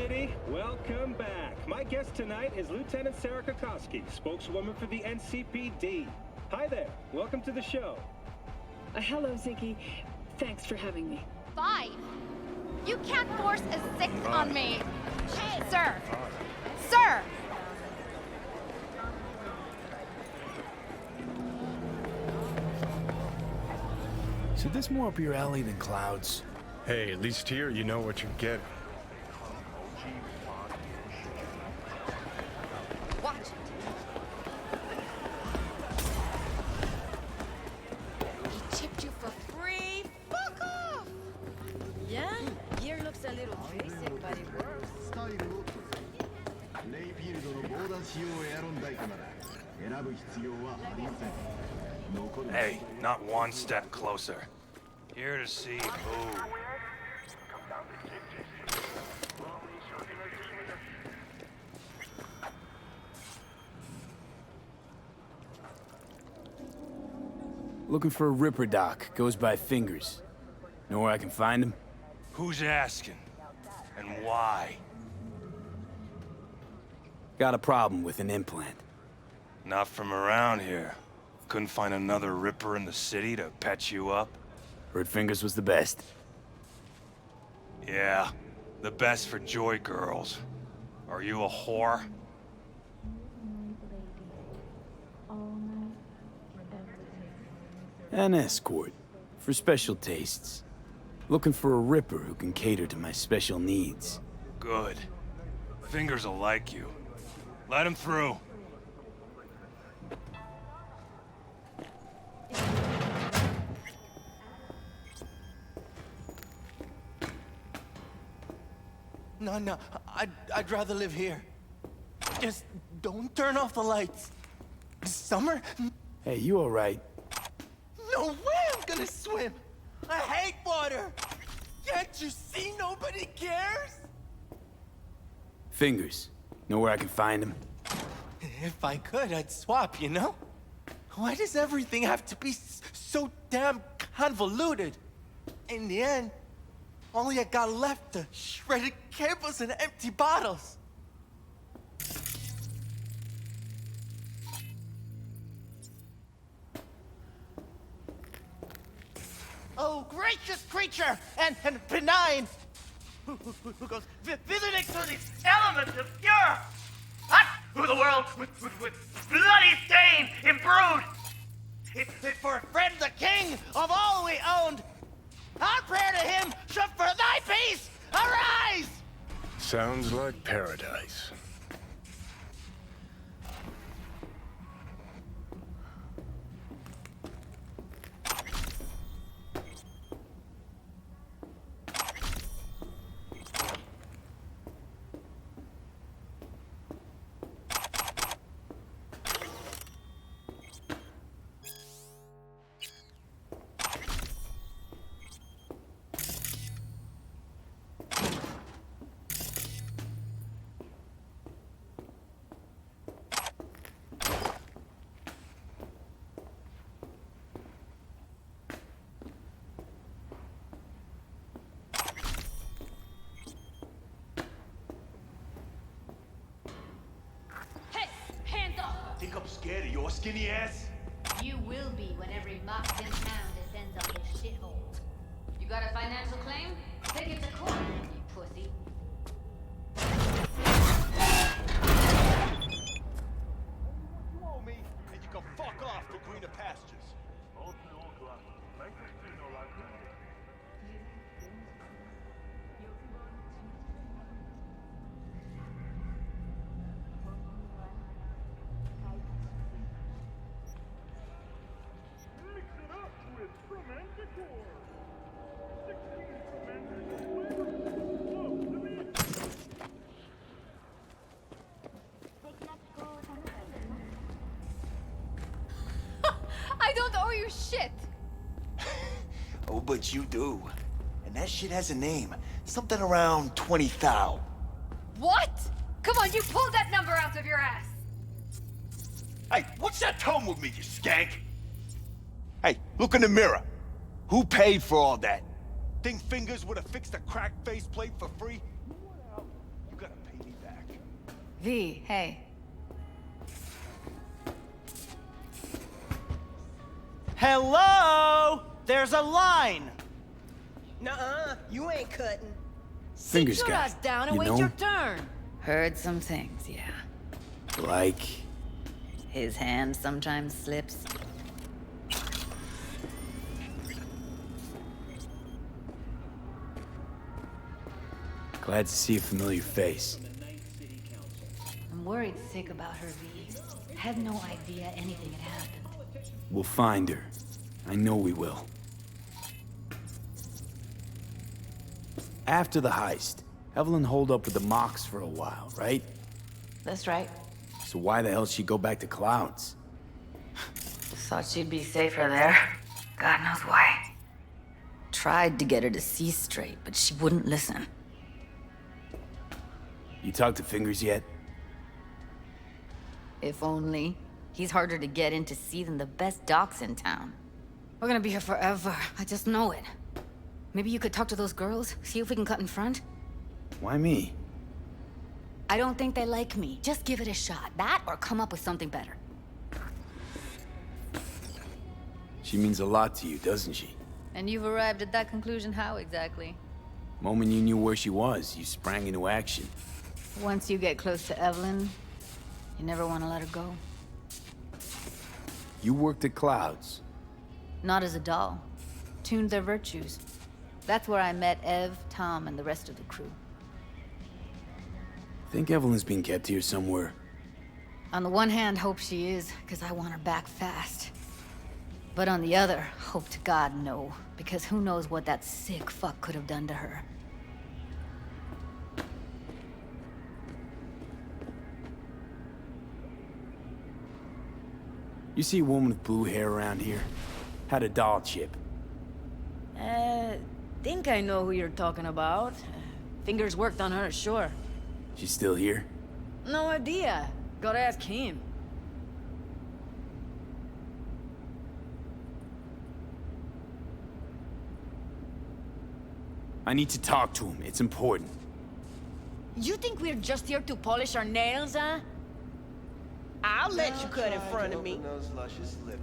City, welcome back. My guest tonight is Lieutenant Sarah Kokoski, spokeswoman for the NCPD. Hi there, welcome to the show. Hello, Ziggy. Thanks for having me. Fine. You can't force a sixth on me. Sir! Sir! So this more up your alley than Cloud's? Hey, at least here you know what you're getting. Watch it. He tipped you for free? Fuck off! Yeah? Gear looks a little basic, but it works. Hey, not one step closer. Here to see who. Looking for a Ripper Doc. Goes by Fingers. Know where I can find him? Who's asking? And why? Got a problem with an implant. Not from around here. Couldn't find another Ripper in the city to patch you up? Heard Fingers was the best. Yeah, the best for Joy girls. Are you a whore? An escort. For special tastes. Looking for a Ripper who can cater to my special needs. Good. Fingers will like you. Let him through. No, I'd rather live here. Just don't turn off the lights. Summer? Hey, you alright? No way I'm gonna swim! I hate water! Can't you see nobody cares? Fingers. Know where I can find him? If I could, I'd swap, you know? Why does everything have to be so damn convoluted? In the end, all I got left are shredded cables and empty bottles. Oh, gracious creature and benign, who goes visiting through these elements of pure, through the world with bloody stain imbrued. It's for a friend, the king of all we owned. Our prayer to him should for thy peace arise! Sounds like paradise. Think I'm scared of your skinny ass? You will be when every mox in town descends on this shithole. You got a financial claim? Take it to court, you pussy. You owe me, and you can fuck off to greener pastures. I don't owe you shit! Oh, but you do. And that shit has a name. Something around 20,000. What? Come on, you pulled that number out of your ass! Hey, what's that tone with me, you skank? Hey, look in the mirror. Who paid for all that? Think Fingers would have fixed a cracked faceplate for free? You V, hey. Hello? There's a line. Nuh-uh, you ain't cutting. Fingers Sit your guy, ass down and you wait know? your turn. Heard some things, yeah. Like... His hand sometimes slips. Glad to see a familiar face. I'm worried sick about her, V. Had no idea anything had happened. We'll find her. I know we will. After the heist, Evelyn holed up with the Mox for a while, right? That's right. So why the hell she go back to Clouds? Thought she'd be safer there. God knows why. Tried to get her to see straight, but she wouldn't listen. You talked to Fingers yet? If only. He's harder to get in to see than the best docs in town. We're gonna be here forever. I just know it. Maybe you could talk to those girls, see if we can cut in front? Why me? I don't think they like me. Just give it a shot. That or come up with something better. She means a lot to you, doesn't she? And you've arrived at that conclusion how exactly? Moment you knew where she was, you sprang into action. Once you get close to Evelyn, you never want to let her go. You worked at Clouds. Not as a doll. Tuned their virtues. That's where I met Ev, Tom, and the rest of the crew. Think Evelyn's being kept here somewhere. On the one hand, hope she is, because I want her back fast. But on the other, hope to God no, because who knows what that sick fuck could have done to her. You see a woman with blue hair around here? Had a doll chip. Think I know who you're talking about. Fingers worked on her, sure. She's still here? No idea. Gotta ask him. I need to talk to him. It's important. You think we're just here to polish our nails, huh? I'll let you cut in front of me.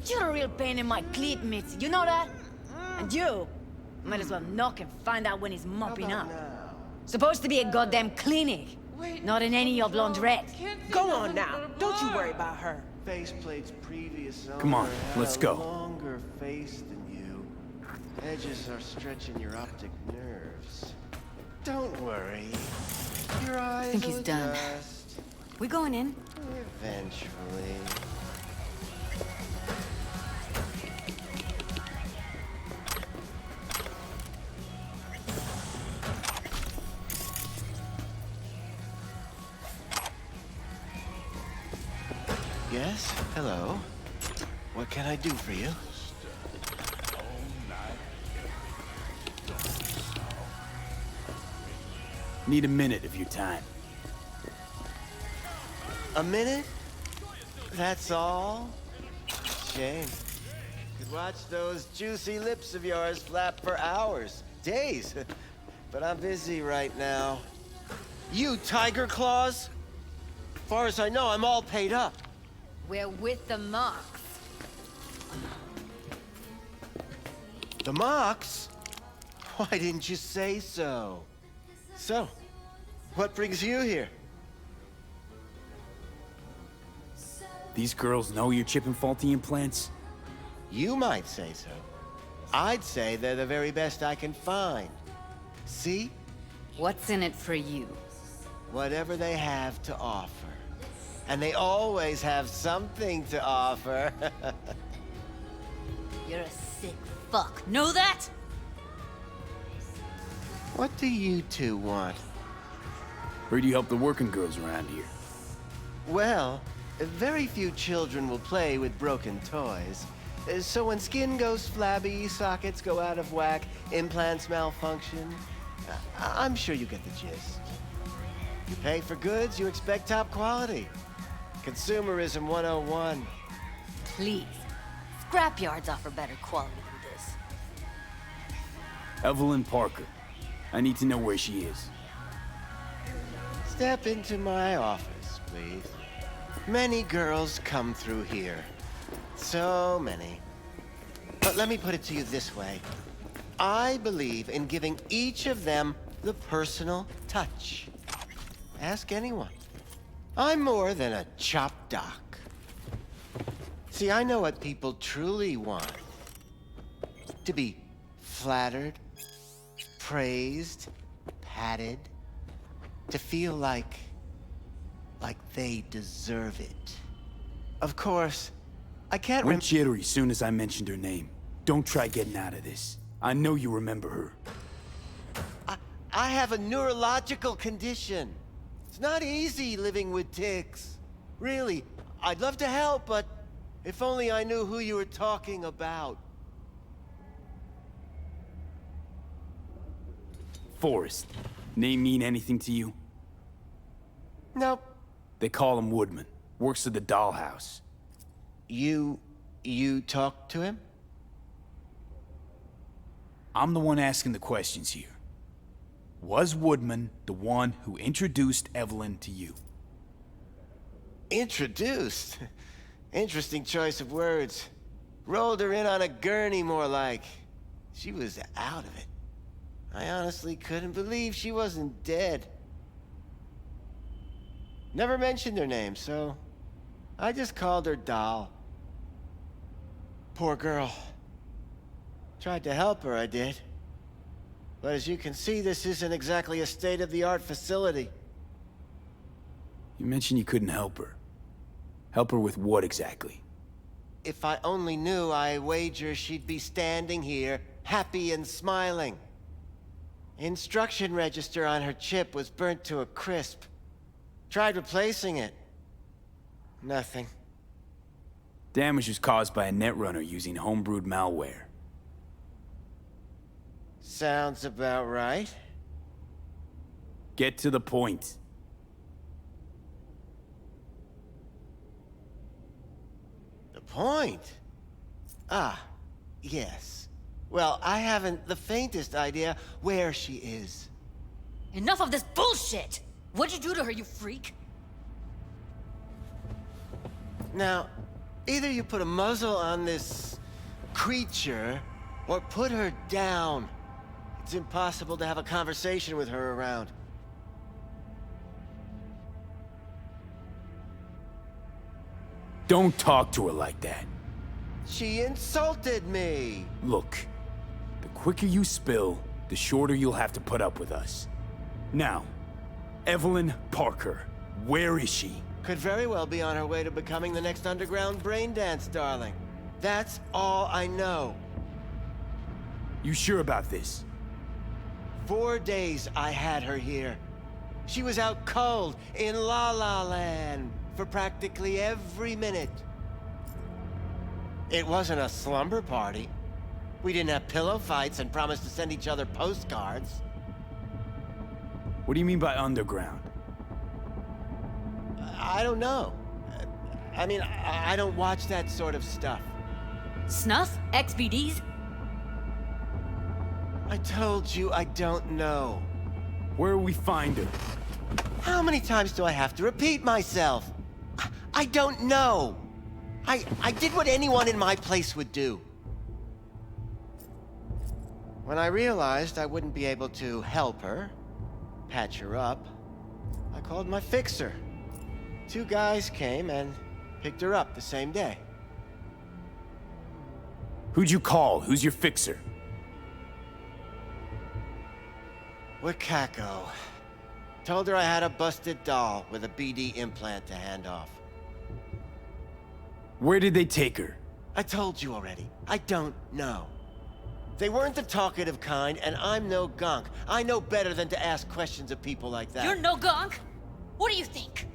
You're a real pain in my cleat mitts, you know that? And you might as well knock and find out when he's mopping up. Supposed to be a goddamn clinic, not in any of laundrette. Go on now. Don't you worry about her. Faceplate's previous owner Come on, had let's a go. longer face than you. Edges are stretching your optic nerves. Don't worry. Your eyes I think he's will done. adjust We going in? eventually. Yes? Hello? What can I do for you? Need a minute of your time. A minute? That's all? Shame. Could watch those juicy lips of yours flap for hours, days. But I'm busy right now. You, Tiger Claws? Far as I know, I'm all paid up. We're with the Mox. The Mox? Why didn't you say so? So, what brings you here? These girls know you're chipping faulty implants? You might say so. I'd say they're the very best I can find. See? What's in it for you? Whatever they have to offer. And they always have something to offer. You're a sick fuck. Know that? What do you two want? Heard you help the working girls around here. Well, very few children will play with broken toys. So when skin goes flabby, sockets go out of whack, implants malfunction, I'm sure you get the gist. You pay for goods, you expect top quality. Consumerism 101. Please. Scrapyards offer better quality than this. Evelyn Parker. I need to know where she is. Step into my office, please. Many girls come through here. So many. But let me put it to you this way. I believe in giving each of them the personal touch. Ask anyone. I'm more than a chop doc. See, I know what people truly want. To be flattered, praised, patted. To feel like they deserve it. Of course, I can't Went jittery soon as I mentioned her name. Don't try getting out of this. I know you remember her. I have a neurological condition. It's not easy living with tics. Really, I'd love to help, but if only I knew who you were talking about. Forrest. Name mean anything to you? Nope. They call him Woodman. Works at the dollhouse. You talked to him? I'm the one asking the questions here. Was Woodman the one who introduced Evelyn to you? Introduced? Interesting choice of words. Rolled her in on a gurney, more like. She was out of it. I honestly couldn't believe she wasn't dead. Never mentioned her name, so I just called her Doll. Poor girl. Tried to help her, I did. But as you can see, this isn't exactly a state-of-the-art facility. You mentioned you couldn't help her. Help her with what exactly? If I only knew, I wager she'd be standing here, happy and smiling. Instruction register on her chip was burnt to a crisp. Tried replacing it. Nothing. Damage was caused by a netrunner using homebrewed malware. Sounds about right. Get to the point. The point? Ah, yes. Well, I haven't the faintest idea where she is. Enough of this bullshit! What'd you do to her, you freak? Now, either you put a muzzle on this creature, or put her down. It's impossible to have a conversation with her around. Don't talk to her like that. She insulted me! Look, the quicker you spill, the shorter you'll have to put up with us. Now, Evelyn Parker, where is she? Could very well be on her way to becoming the next underground braindance darling. That's all I know. You sure about this? 4 days I had her here. She was out cold in La La Land for practically every minute. It wasn't a slumber party. We didn't have pillow fights and promised to send each other postcards. What do you mean by underground? I don't know. I mean, I don't watch that sort of stuff. Snuff? XBDs? I told you I don't know. Where will we find her? How many times do I have to repeat myself? I don't know. I did what anyone in my place would do. When I realized I wouldn't be able to help her, patch her up, I called my fixer. 2 guys came and picked her up the same day. Who'd you call? Who's your fixer? Wakako. Told her I had a busted doll with a BD implant to hand off. Where did they take her? I told you already. I don't know. They weren't the talkative kind, and I'm no gunk. I know better than to ask questions of people like that. You're no gunk? What do you think?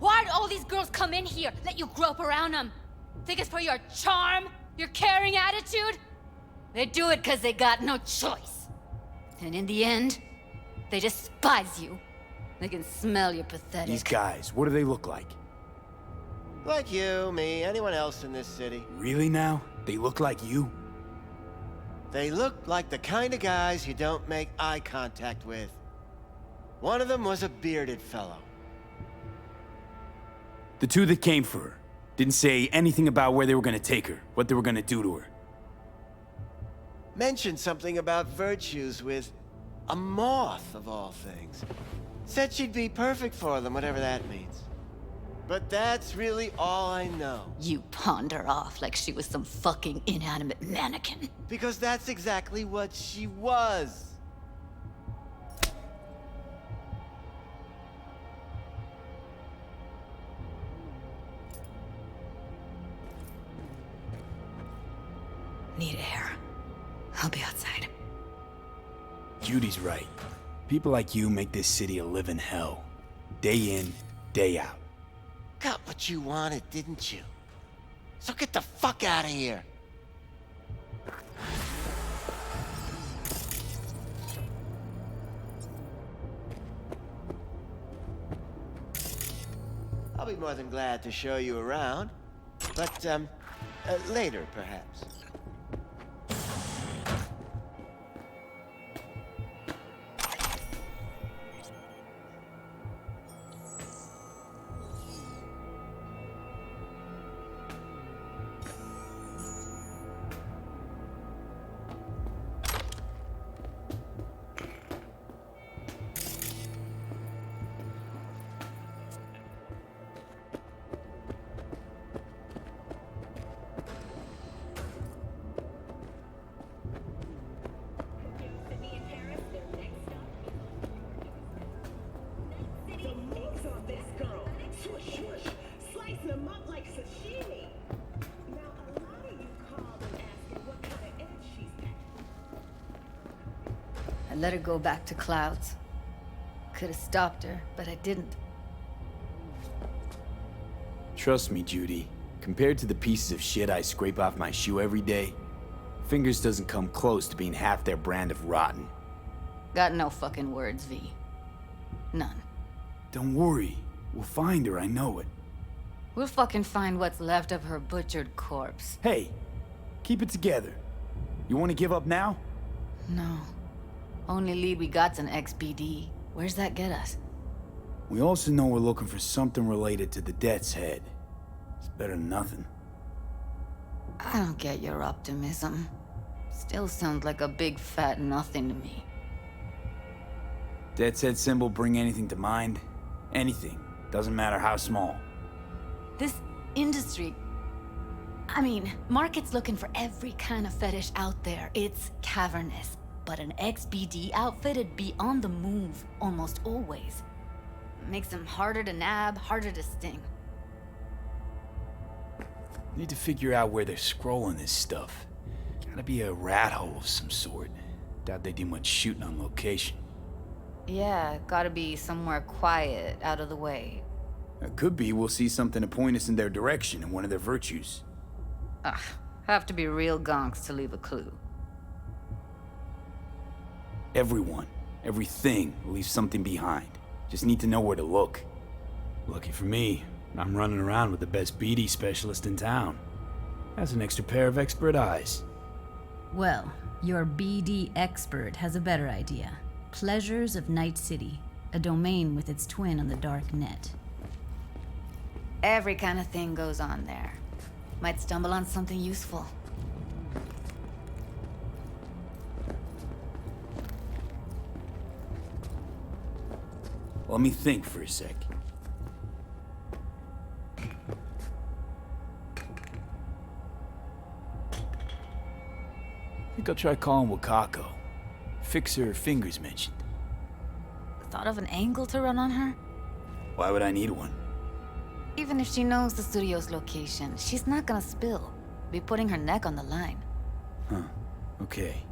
Why'd all these girls come in here, let you grope around them? Think it's for your charm? Your caring attitude? They do it because they got no choice. And in the end, they despise you. They can smell you're pathetic. These guys, what do they look like? Like you, me, anyone else in this city. Really now? They look like you? They look like the kind of guys you don't make eye contact with. One of them was a bearded fellow. The two that came for her didn't say anything about where they were gonna take her, what they were gonna do to her. Mentioned something about virtues with a moth, of all things. Said she'd be perfect for them, whatever that means. But that's really all I know. You pawned her off like she was some fucking inanimate mannequin. Because that's exactly what she was. Need air. I'll be outside. Judy's right. People like you make this city a living hell. Day in, day out. Got what you wanted, didn't you? So get the fuck out of here. I'll be more than glad to show you around. But, later, perhaps. I let her go back to Clouds. Could have stopped her, but I didn't. Trust me, Judy. Compared to the pieces of shit I scrape off my shoe every day, Fingers doesn't come close to being half their brand of rotten. Got no fucking words, V. None. Don't worry. We'll find her, I know it. We'll fucking find what's left of her butchered corpse. Hey, keep it together. You want to give up now? No. Only lead we got's an XBD. Where's that get us? We also know we're looking for something related to the Death's Head. It's better than nothing. I don't get your optimism. Still sounds like a big fat nothing to me. Death's Head symbol bring anything to mind? Anything. Doesn't matter how small. This industry... I mean, market's looking for every kind of fetish out there. It's cavernous. But an XBD outfit'd be on the move, almost always. Makes them harder to nab, harder to sting. Need to figure out where they're scrolling this stuff. Gotta be a rat hole of some sort. Doubt they do much shooting on location. Yeah, gotta be somewhere quiet, out of the way. It could be we'll see something to point us in their direction in one of their virtues. Ugh, have to be real gonks to leave a clue. Everyone, everything leaves something behind. Just need to know where to look. Lucky for me, I'm running around with the best BD specialist in town. Has an extra pair of expert eyes. Well, your BD expert has a better idea. Pleasures of Night City, a domain with its twin on the dark net. Every kind of thing goes on there. Might stumble on something useful. Let me think for a sec. Think I'll try calling Wakako. Fix her fingers mentioned. Thought of an angle to run on her? Why would I need one? Even if she knows the studio's location, she's not gonna spill. Be putting her neck on the line. Huh. Okay.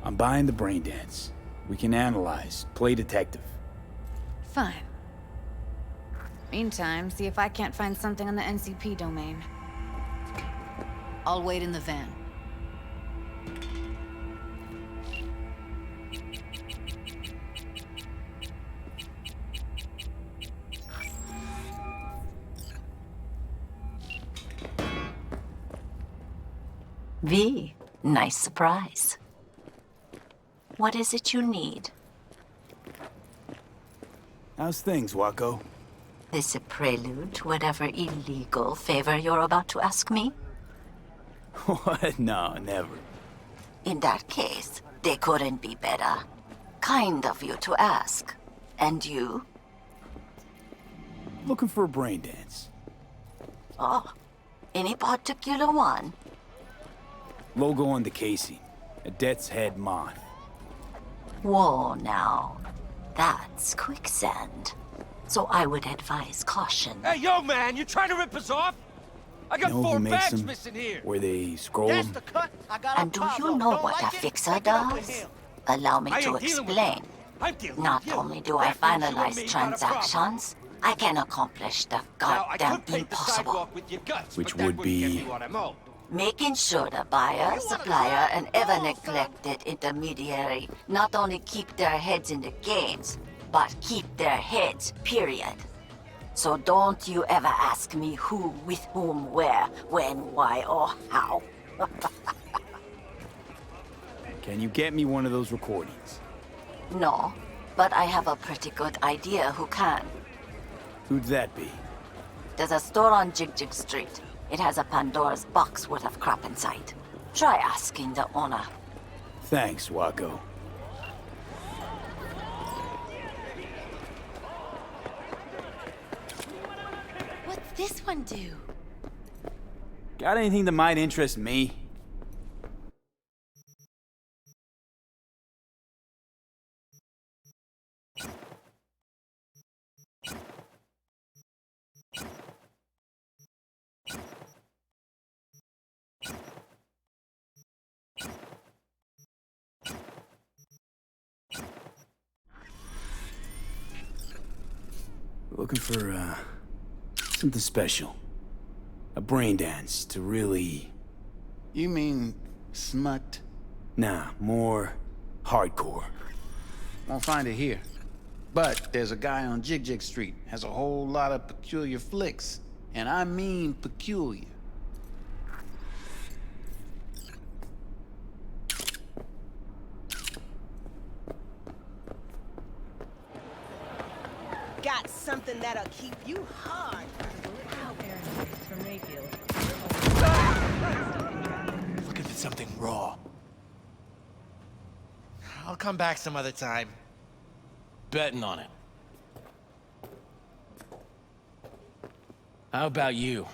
I'm buying the brain dance. We can analyze, play detective. Fine. Meantime, see if I can't find something on the NCP domain. I'll wait in the van. V, nice surprise. What is it you need? How's things, Wako? this a prelude to whatever illegal favor you're about to ask me? What? No, never. In that case, they couldn't be better. Kind of you to ask. And you? Looking for a brain dance. Oh, any particular one? Logo on the casing. A death's head moth. Whoa, now. That's quicksand. So I would advise caution. Hey, yo, man, you trying to rip us off? I got You know who 4 makes bags them? missing here. Where they scroll That's them? the cut. I got And do you know what a fixer does? Allow me I to ain't dealing with explain. I'm dealing Not with you. only do I That means you and me finalize got a transactions, I can accomplish the Now, I goddamn could paint the impossible. sidewalk with your guts, Which but that would wouldn't get be- me what I'm owed. Making sure the buyer, supplier, and ever neglected intermediary not only keep their heads in the games, but keep their heads, period. So don't you ever ask me who, with whom, where, when, why, or how. Can you get me one of those recordings? No, but I have a pretty good idea who can. Who'd that be? There's a store on Jig Jig Street. It has a Pandora's box worth of crap inside. Try asking the owner. Thanks, Wacko. What's this one do? Got anything that might interest me? Looking for, something special. A brain dance to really... You mean smut? Nah, more hardcore. Won't find it here. But there's a guy on Jig Jig Street, has a whole lot of peculiar flicks. And I mean peculiar. Got something that'll keep you hard. Looking for something raw. I'll come back some other time. Betting on it. How about you?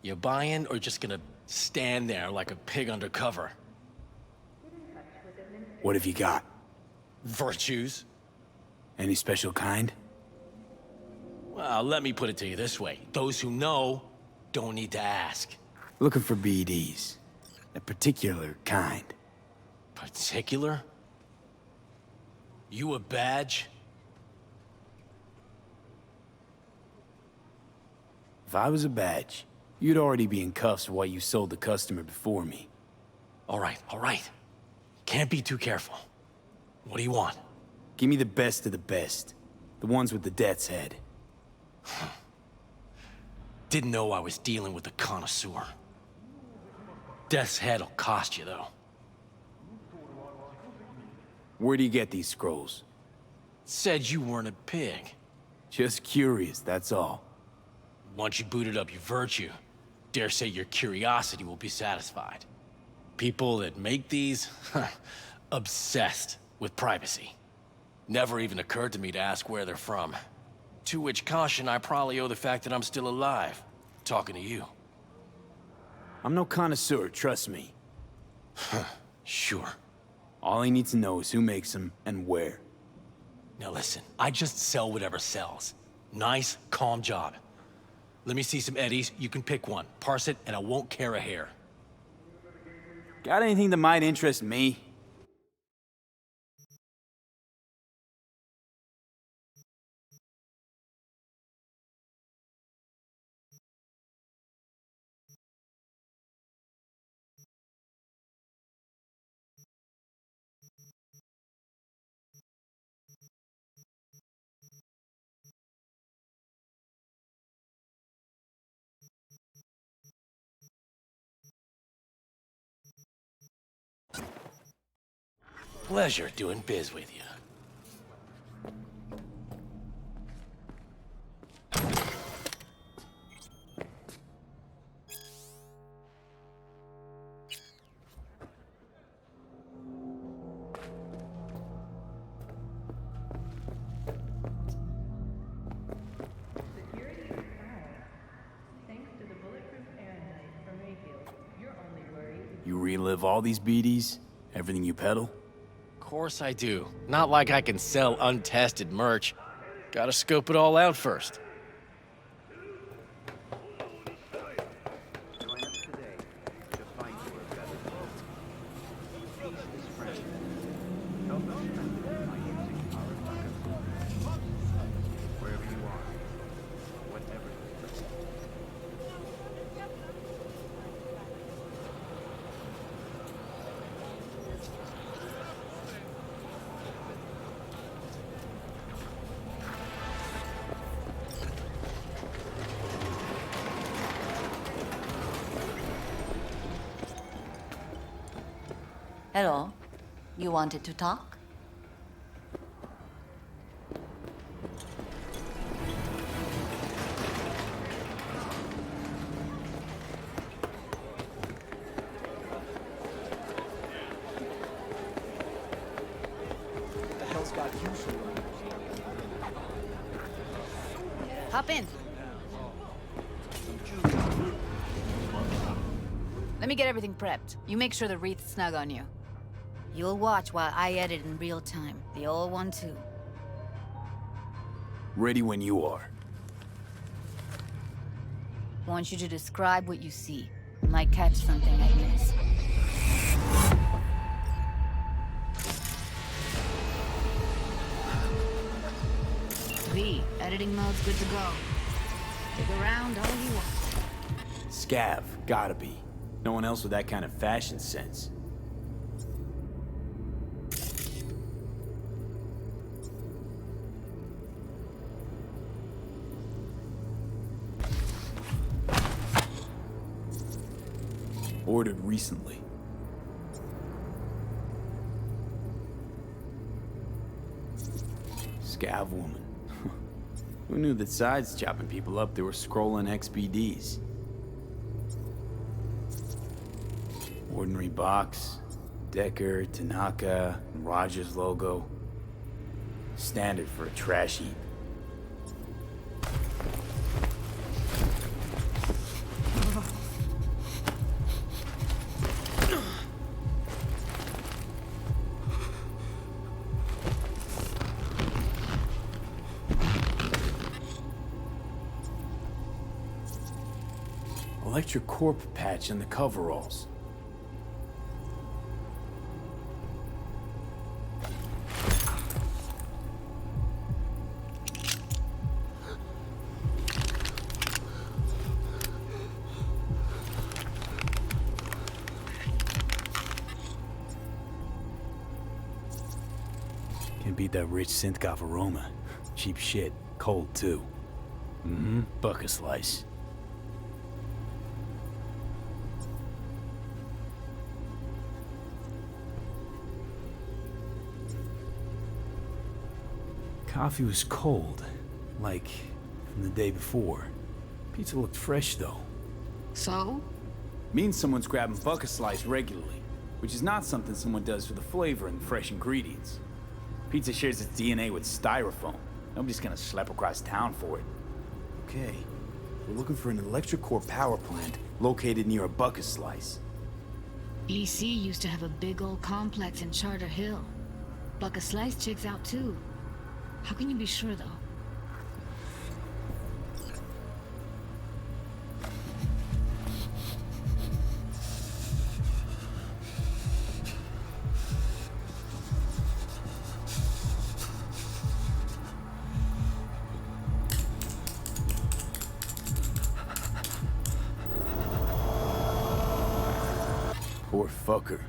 You buying or just gonna stand there like a pig under cover? What have you got? Virtues? Any special kind? Well, let me put it to you this way. Those who know don't need to ask. Looking for BDs. A particular kind. Particular? You a badge? If I was a badge, you'd already be in cuffs for what you sold the customer before me. All right. Can't be too careful. What do you want? Give me the best of the best. The ones with the death's head. Didn't know I was dealing with a connoisseur. Death's head'll cost you, though. Where do you get these scrolls? Said you weren't a pig. Just curious, that's all. Once you booted up your virtue, dare say your curiosity will be satisfied. People that make these, obsessed with privacy. Never even occurred to me to ask where they're from. To which caution I probably owe the fact that I'm still alive, talking to you. I'm no connoisseur, trust me. Sure. All I need to know is who makes them and where. Now listen, I just sell whatever sells. Nice, calm job. Let me see some eddies, you can pick one. Parse it, and I won't care a hair. Got anything that might interest me? Pleasure doing biz with you. You relive all these BDs? Everything you peddle? Of course I do. Not like I can sell untested merch. Gotta scope it all out first. Hello. You wanted to talk? The hell's got you so long? Hop in. Let me get everything prepped. You make sure the wreath's snug on you. You'll watch while I edit in real time. The old one, too. Ready when you are. Want you to describe what you see. You might catch something I miss. V, editing mode's good to go. Dig around all you want. Scav, gotta be. No one else with that kind of fashion sense. Ordered recently. Scav woman. Who knew that sides chopping people up, they were scrolling XBDs? Ordinary box, Decker, Tanaka, and Rogers logo. Standard for a trash heap. Electric corp patch on the coveralls. Can't beat that rich synth-goth aroma. Cheap shit. Cold, too. Mm-hmm. Buck a slice. Coffee was cold, like from the day before. Pizza looked fresh, though. So? Means someone's grabbing bucket slice regularly, which is not something someone does for the flavor and fresh ingredients. Pizza shares its DNA with styrofoam. Nobody's gonna slap across town for it. Okay, we're looking for an electric core power plant located near a bucket slice. EC used to have a big old complex in Charter Hill. Buck a Slice checks out too. How can you be sure, though? Poor fucker.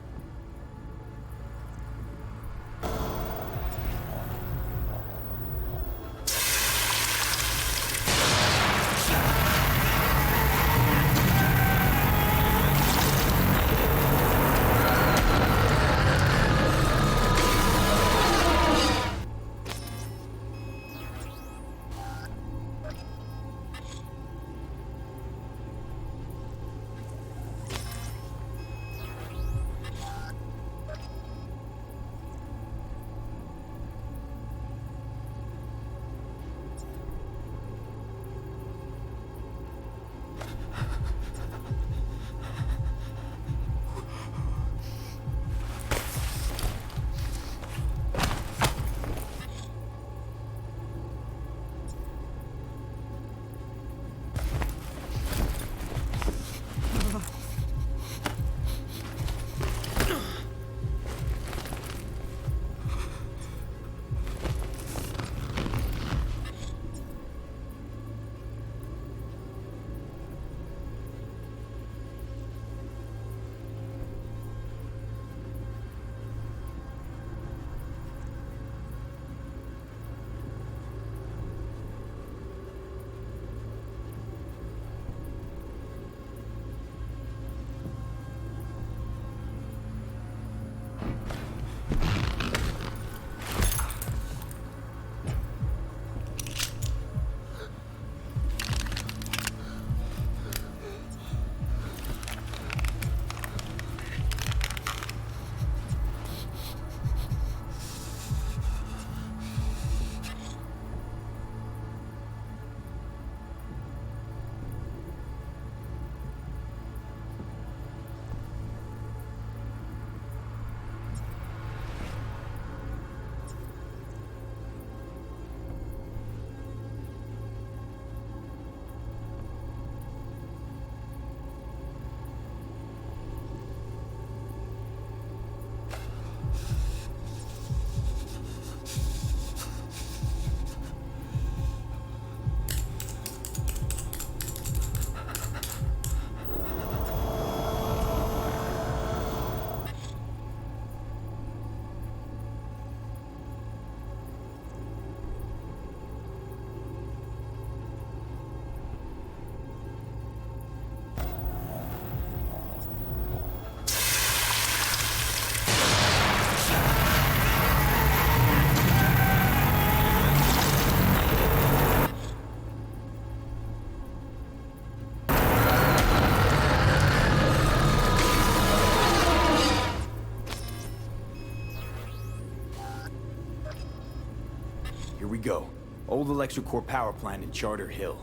we go. Old electric-core power plant in Charter Hill.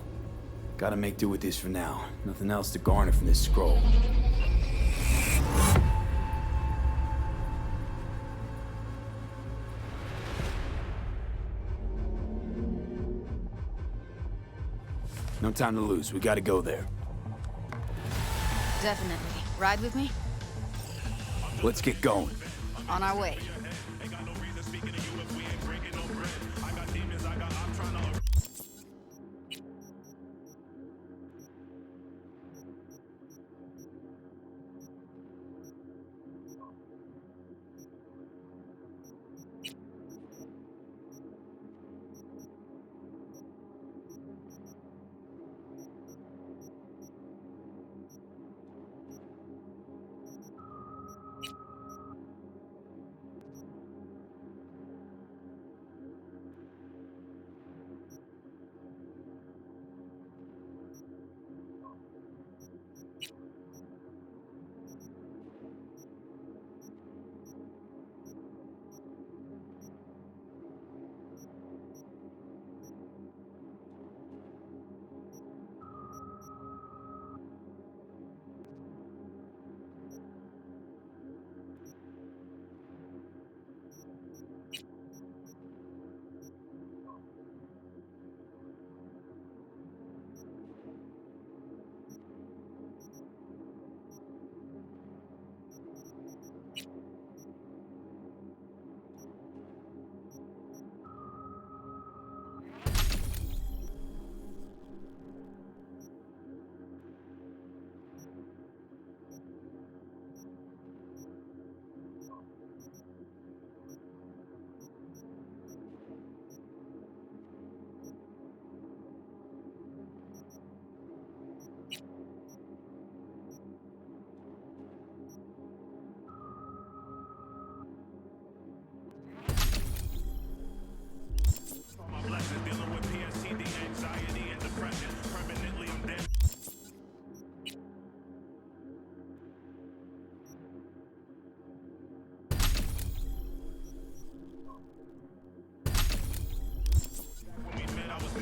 Gotta make do with this for now. Nothing else to garner from this scroll. No time to lose. We gotta go there. Definitely. Ride with me? Let's get going. On our way.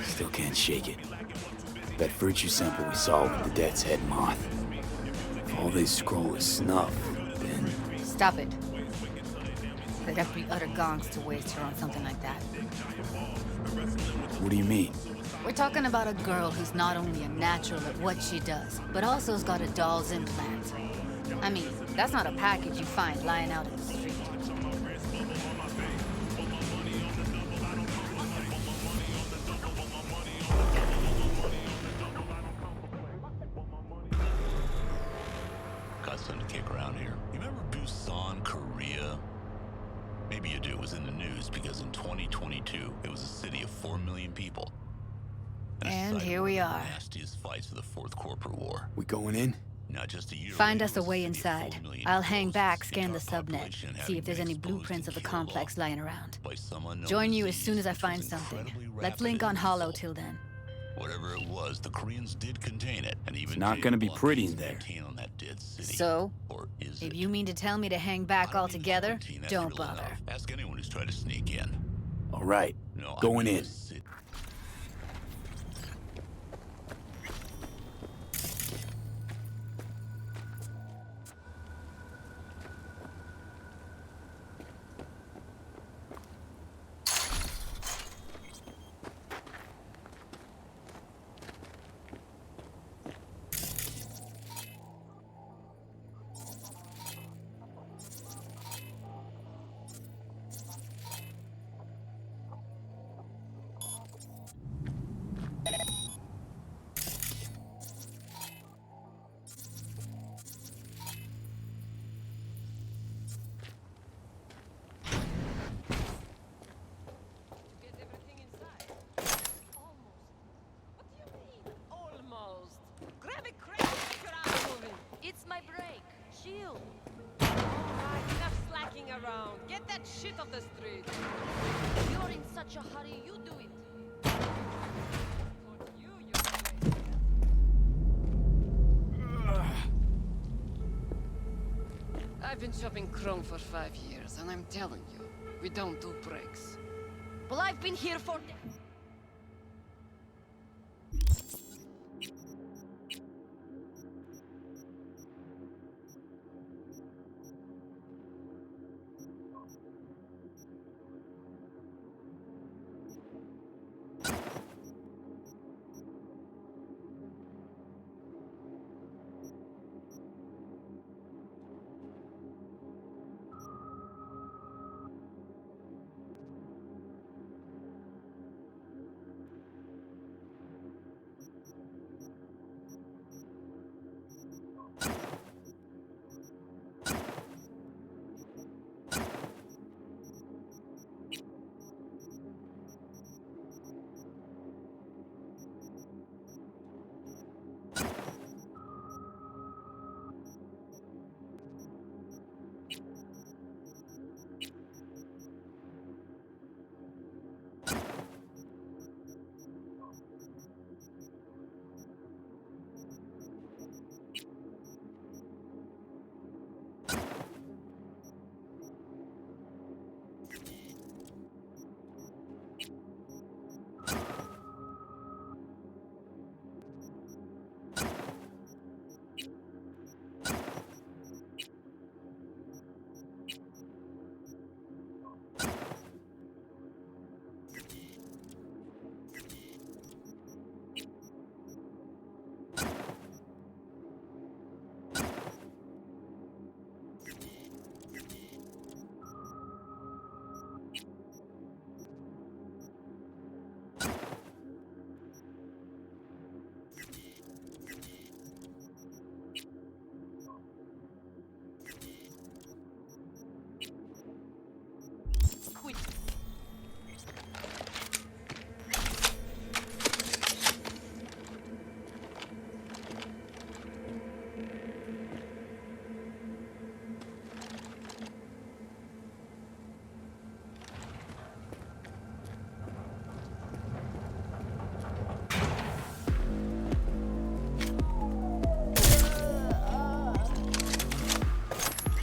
Still can't shake it. That virtue sample we saw with the Death's Head moth. If all this scroll is snuff, then... Stop it. They'd have to be utter gongs to waste her on something like that. What do you mean? We're talking about a girl who's not only a natural at what she does, but also has got a doll's implant. I mean, that's not a package you find lying out in the street. Got something to kick around here. You remember Busan, Korea? Maybe you do. It was in the news because in 2022, it was a city of 4 million people. And here we are. Nastiest fights of the Fourth Corporate War. We going in? Not just a year. Find us a way inside. I'll hang back, scan the subnet, see if there's any blueprints of the complex lying around. Join you as soon as I find something. Let's link on Hollow till then. Whatever it was, the Koreans did contain it, and even it's not gonna be pretty in there. On that dead city. So, if you mean to tell me to hang back altogether, don't bother. Ask anyone who's tried to sneak in. All right, going in. It's my break. Chill. Alright, enough slacking around. Get that shit off the street. You're in such a hurry, you do it. I've been shopping chrome for 5 years, and I'm telling you, we don't do breaks. Well, I've been here for...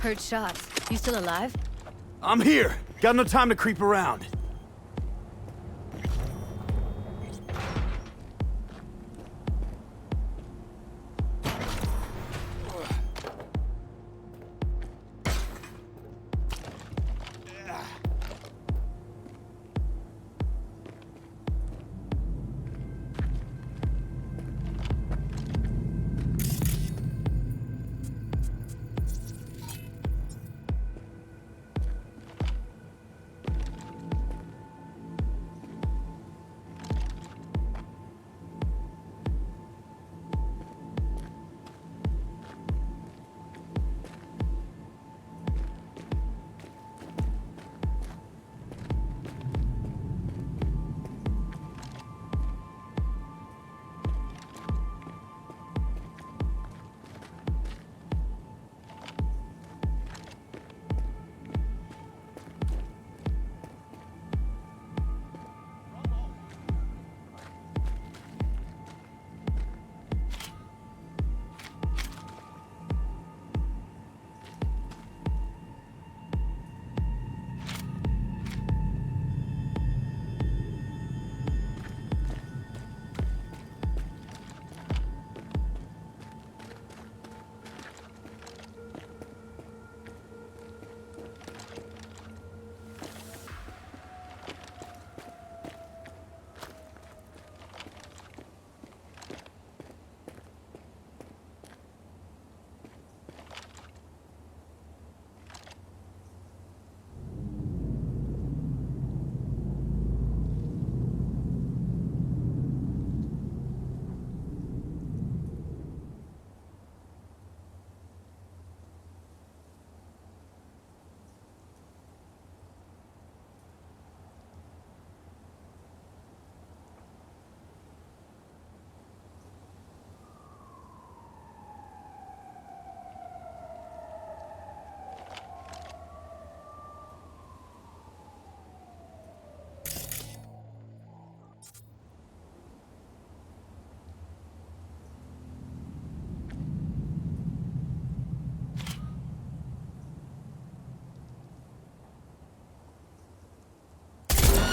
Heard shots. You still alive? I'm here. Got no time to creep around.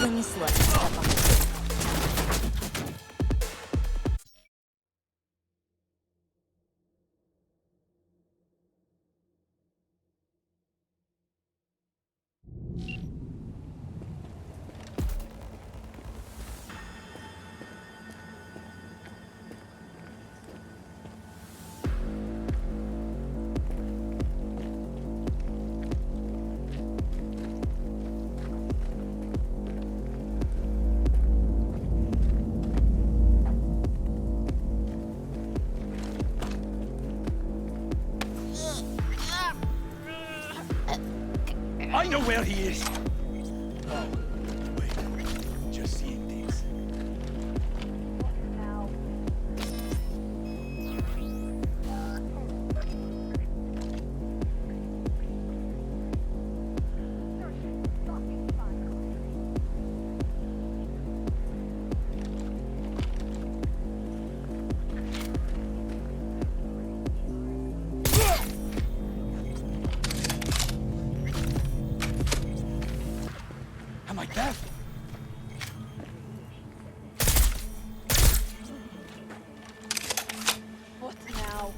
Понеслась тебя по мосту. I know where he is. Oh, wait. Just seeing things. Am I deaf? What now?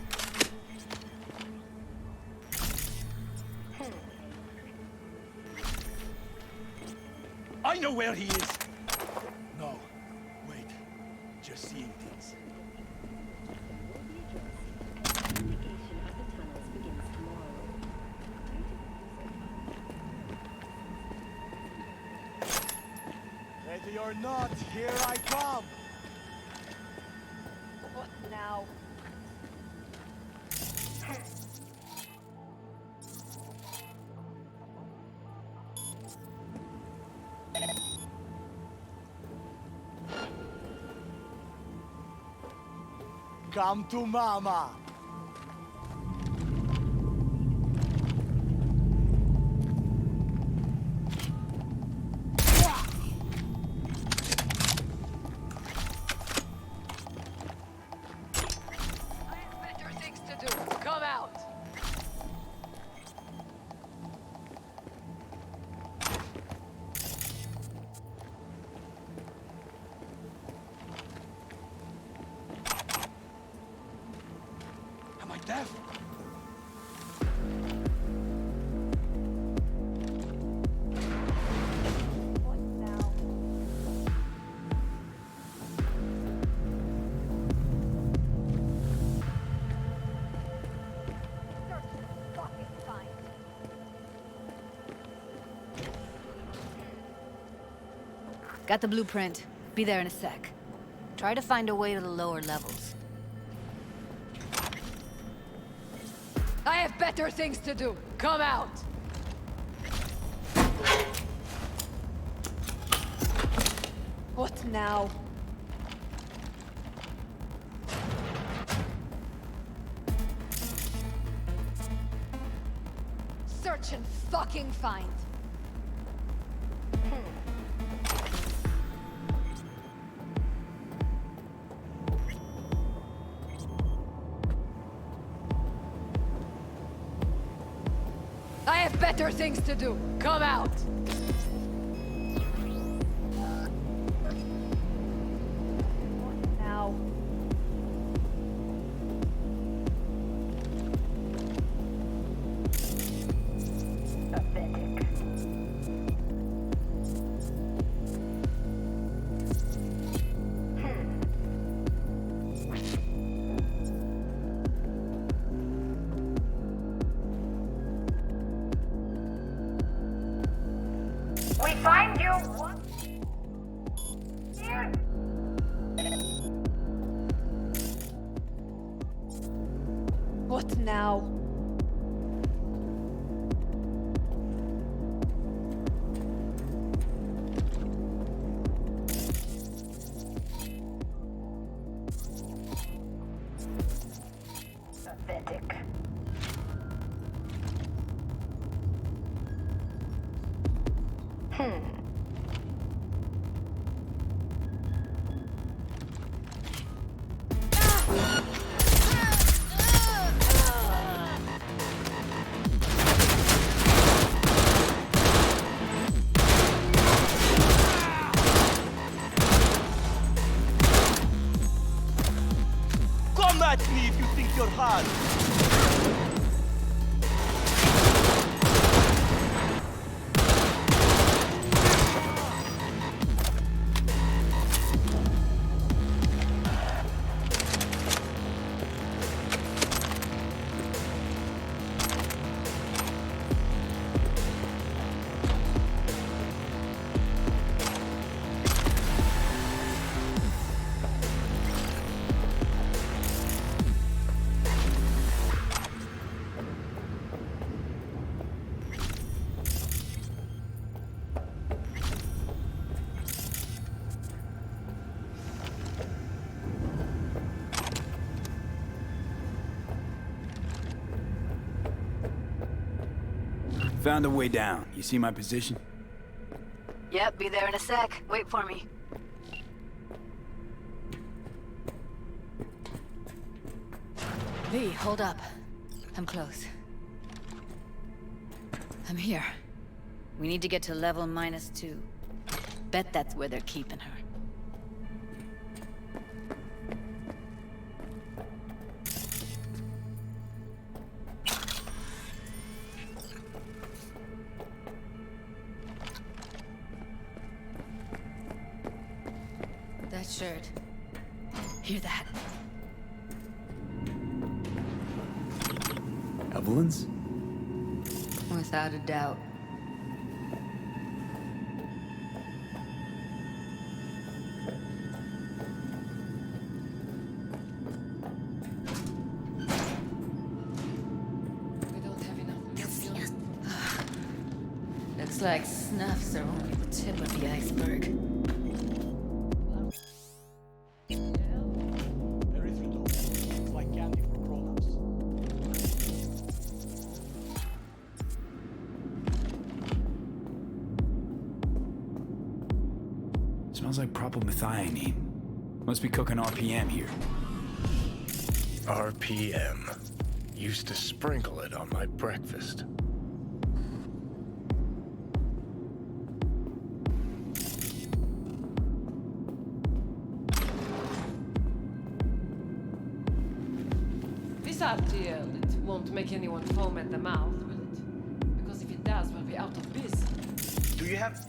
I know where he is. No, wait. Just seeing things. Ready or not, here I come! What now? Come to mama! Better things to do. Come out. Am I deaf? What now? Search and fucking find. Got the blueprint. Be there in a sec. Try to find a way to the lower levels. I have better things to do. Come out. What now? Search and fucking find. I have better things to do. Come out. What now? Pathetic. We find you. Here. What now? Pathetic. pod. Found a way down. You see my position? Yep, be there in a sec. Wait for me. Lee, hold up. I'm close. I'm here. We need to get to level -2. Bet that's where they're keeping her. That shirt. Hear that? Evelyn's? Without a doubt. We don't have enough milk. Looks like snuffs are only the tip of the iceberg. Smells like propylmethionine. Must be cooking RPM here. RPM. Used to sprinkle it on my breakfast. This RTL, it won't make anyone foam at the mouth, will it? Because if it does, we'll be out of business. Do you have...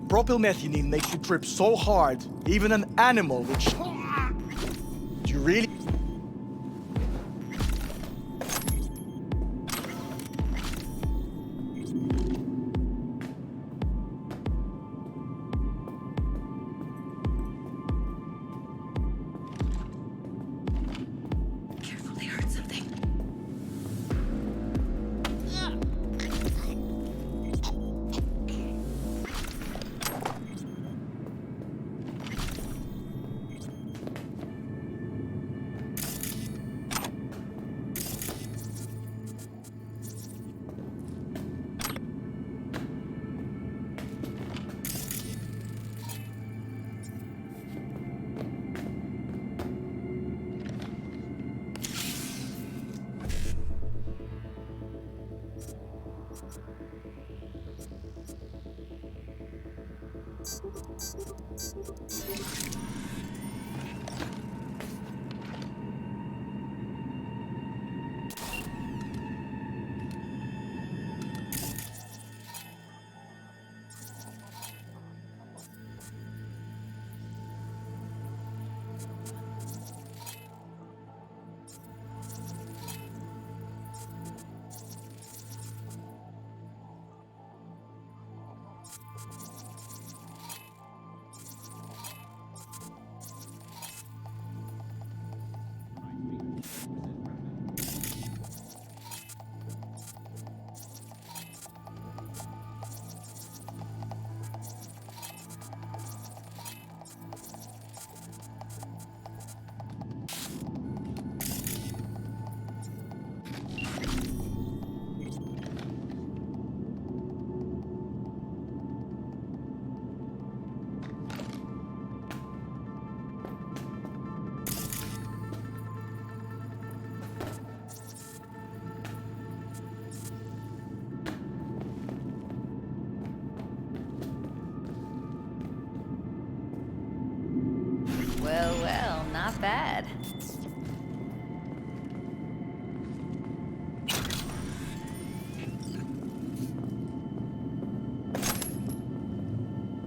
Propylmethionine makes you trip so hard, even an animal would... Do you really... Careful, they heard something.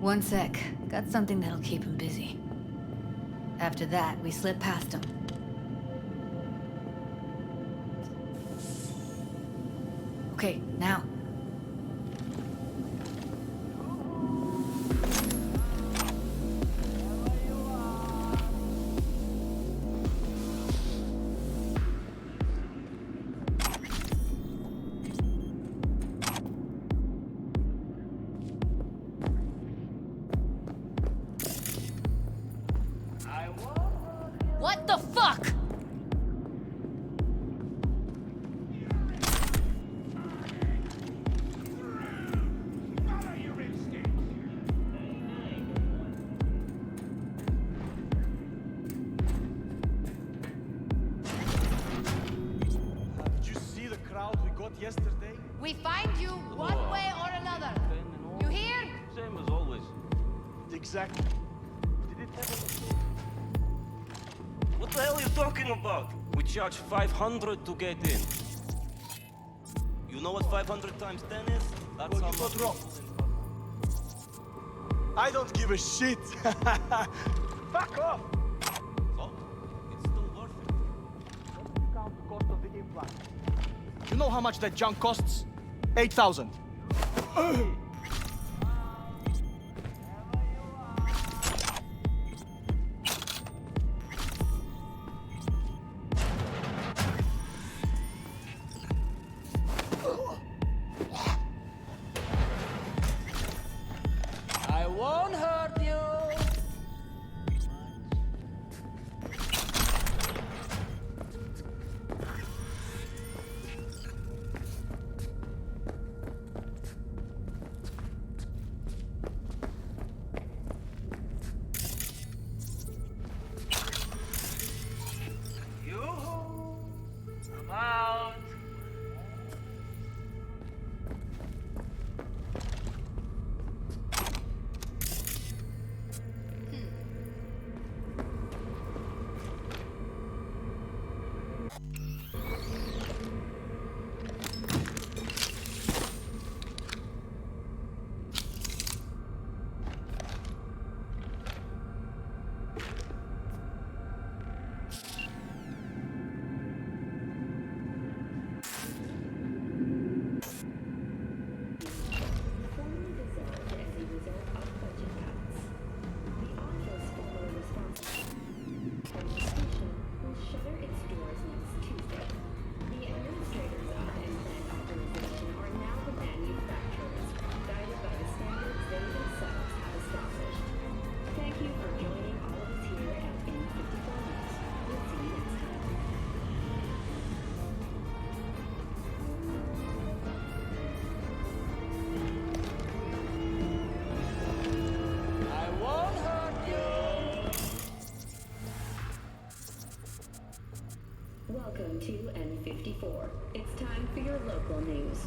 One sec. Got something that'll keep him busy. After that, we slip past him. Okay, now. What the fuck? Did you see the crowd we got yesterday? We find you one way or another. You hear? Same as always. Exactly. Did it ever... What the hell are you talking about? We charge 500 to get in. You know what 500 times 10 is? That's Well, how you got much- wrong. I don't give a shit. Fuck off! So, it's still worth it. Let's count the cost of the implant. You know how much that junk costs? 8,000. I won't hurt you. Yoo-hoo! I'm out. I won't hurt you. Welcome to N54. It's time for your local news.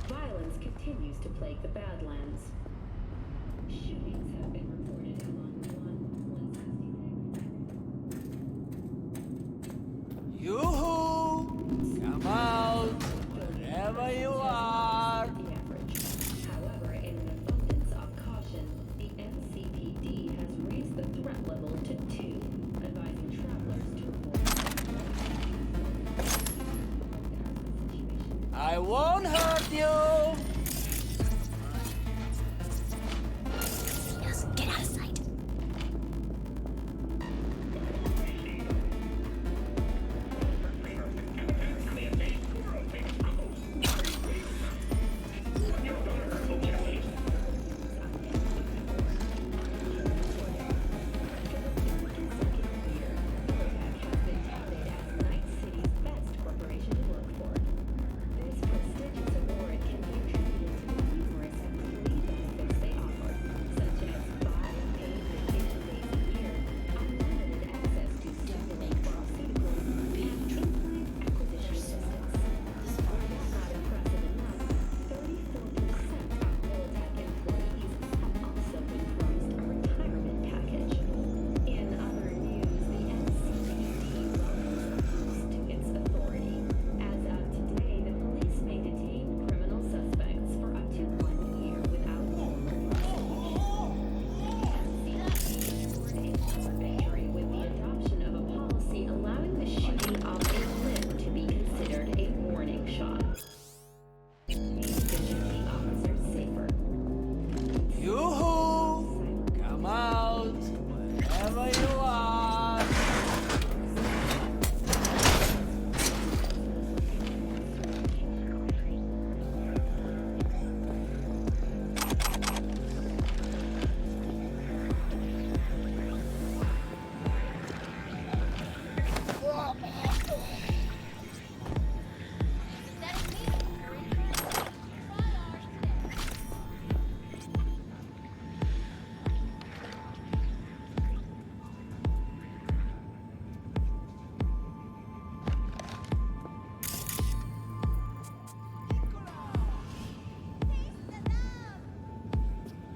Violence continues to plague the Badlands. Shootings have been reported along 166. Yoo-hoo! Come out, wherever you are. However, in an abundance of caution, the NCPD has raised the threat level to 2, advising travelers to report. I won't hurt you. Get out of sight. Night City's best corporation to work for. This prestigious award can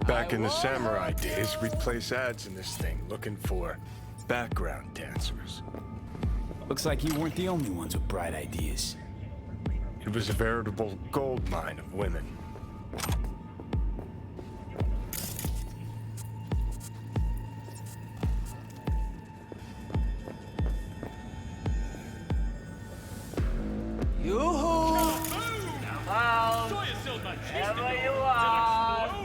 Back in the samurai days, we'd place ads in this thing looking for background dancers. Looks like you weren't the only ones with bright ideas. It was a veritable gold mine of women. Yoo-hoo! Come out! Wherever you are!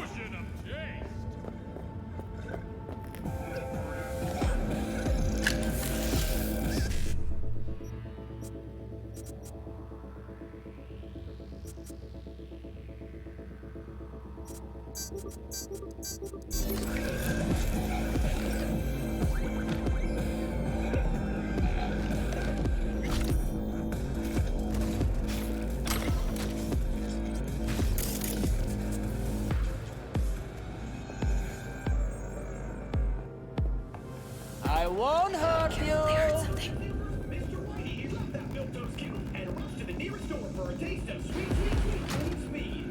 I won't hurt you! Mr. Whitey, you left that milk cube and rushed to the nearest store for a taste of sweet, sweet, sweet clean speed.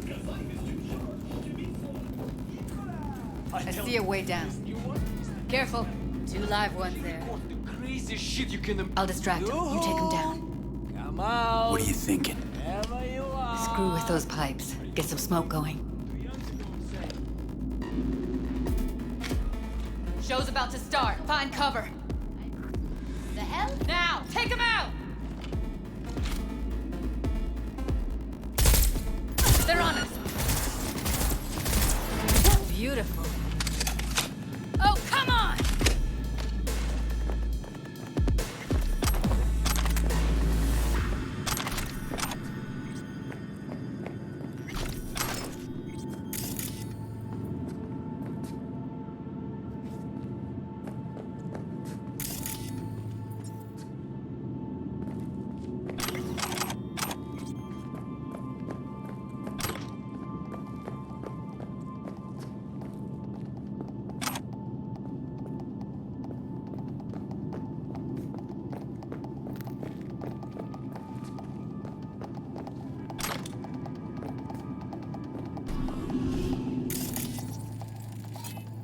Because life is too short to be slow. I see a way down. Careful. 2 live ones there. Crazy shit you can... I'll distract him. You take him down. Come out! What are you thinking? Wherever you are! Screw with those pipes. Get some smoke going. Show's about to start. Find cover. The hell? Now! Take him out! They're on us! Beautiful. Oh, come on!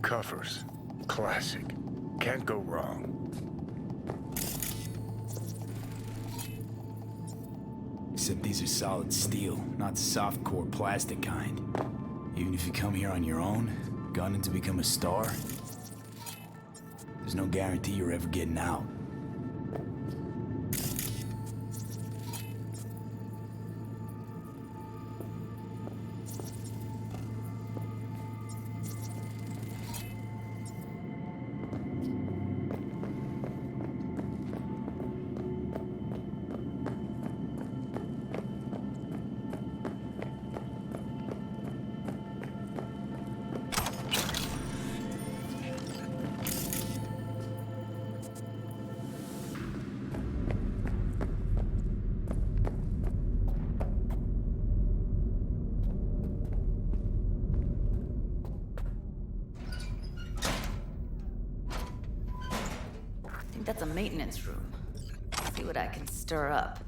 Cuffers. Classic. Can't go wrong. Except these are solid steel, not soft-core plastic kind. Even if you come here on your own, gunning to become a star, there's no guarantee you're ever getting out. I think that's a maintenance room. See what I can stir up.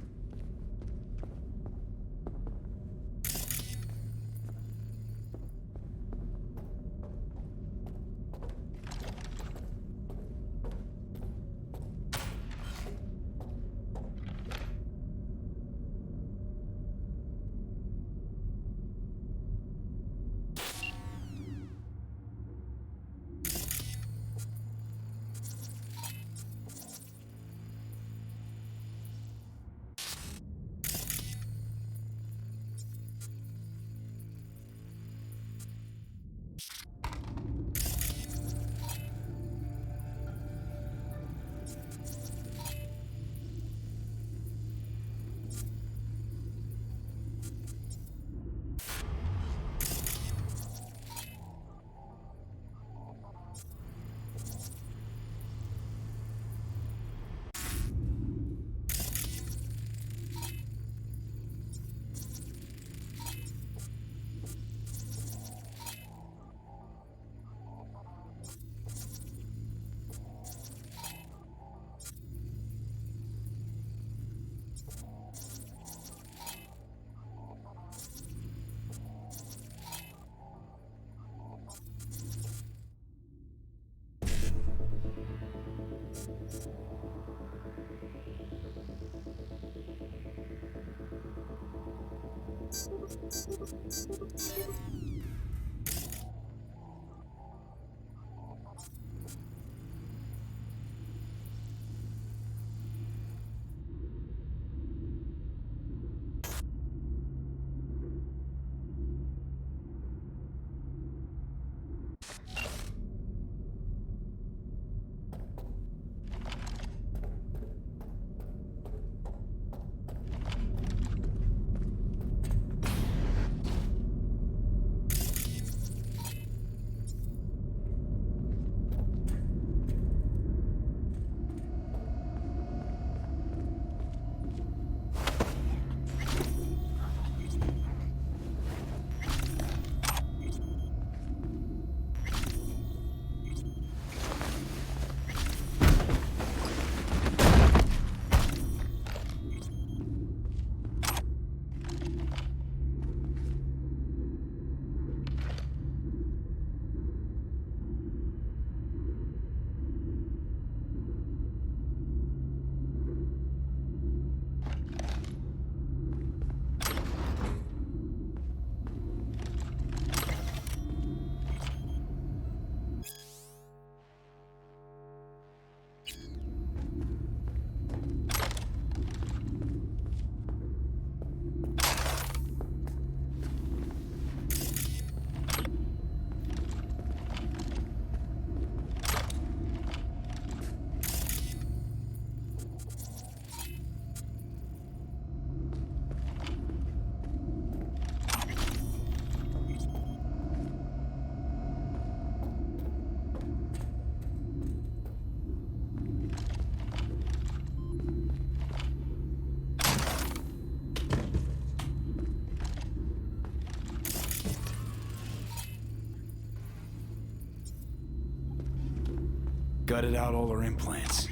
Gutted out all her implants.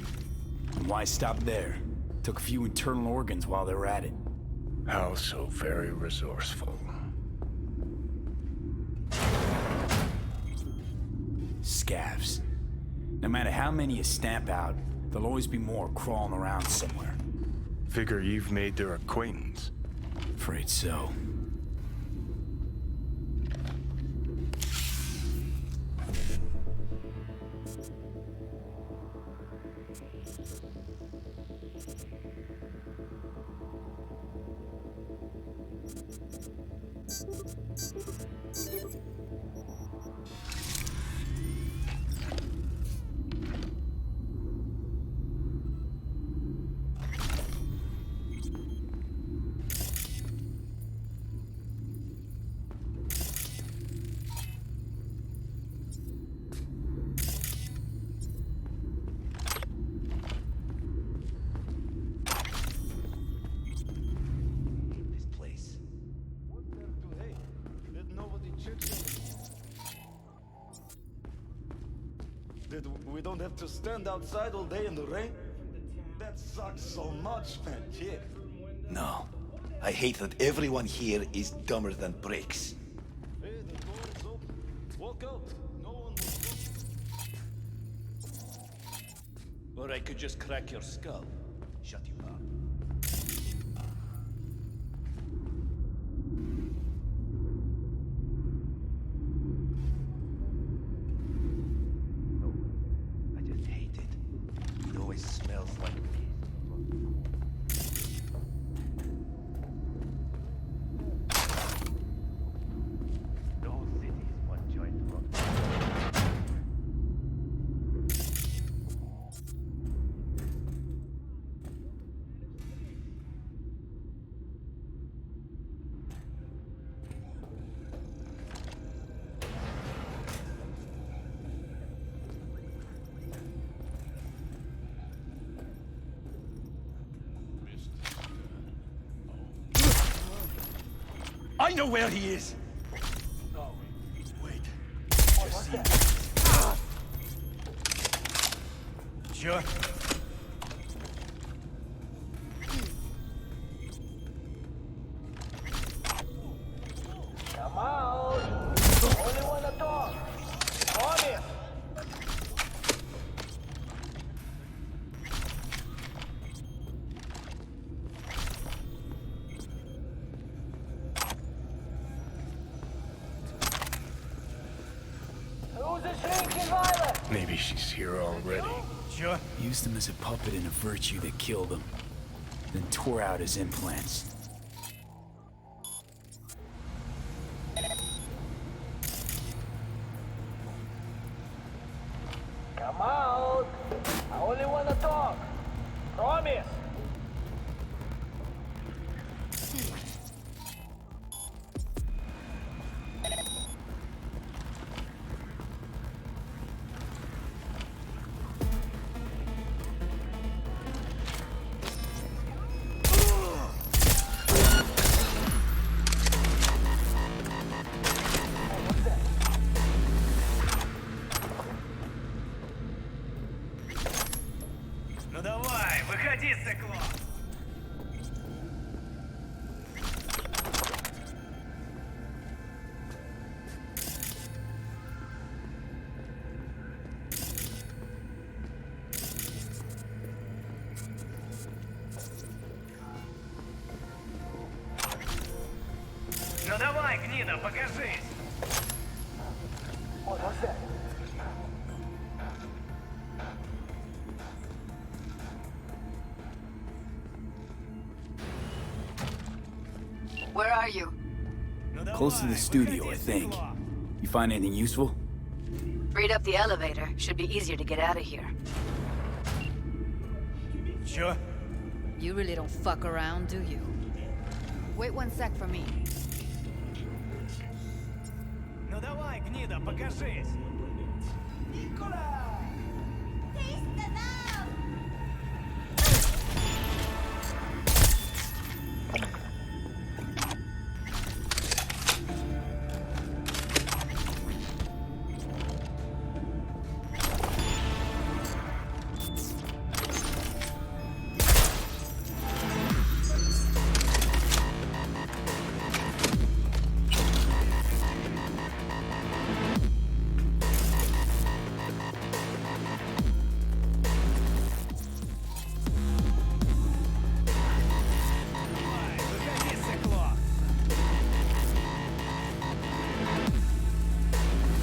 And why stop there? Took a few internal organs while they were at it. How so very resourceful. Scavs. No matter how many you stamp out, there'll always be more crawling around somewhere. Figure you've made their acquaintance. Afraid so. We don't have to stand outside all day in the rain? That sucks so much, man. Yeah. No. I hate that everyone here is dumber than bricks. Hey, the door is open. Walk out. No one will. Or I could just crack your skull. Shut you up. I know where he is! No. Wait. What's that? Sure. Come out! Only one to talk! Come here! species here already. Sure. Used him as a puppet in a virtue that killed him. Then tore out his implants. Come out! I only want to talk. Promise! Ну давай, выходи, циклоп! Ну давай, гнида, покажись! Where are you? Close to the studio, I think. You find anything useful? Freed up the elevator. Should be easier to get out of here. Sure. You really don't fuck around, do you? Wait 1 sec for me. Ну давай, гнида, покажись!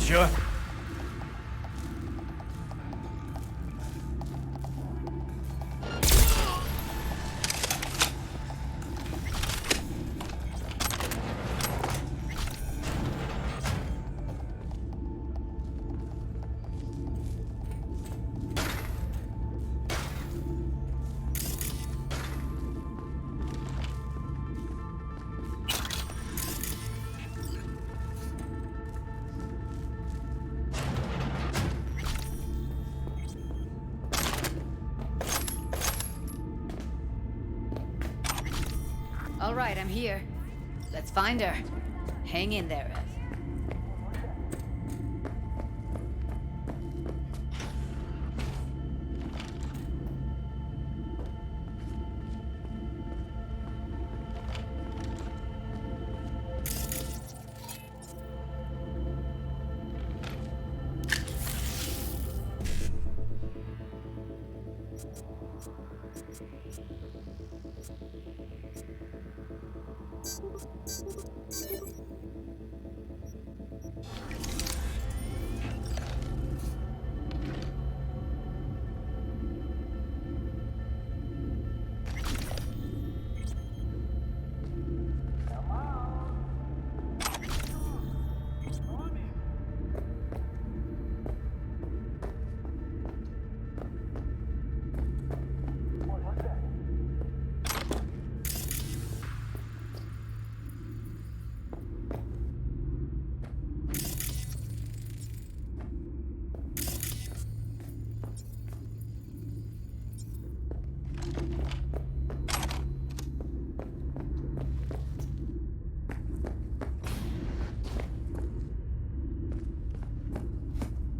Sure. All right, I'm here. Let's find her. Hang in there, Ev.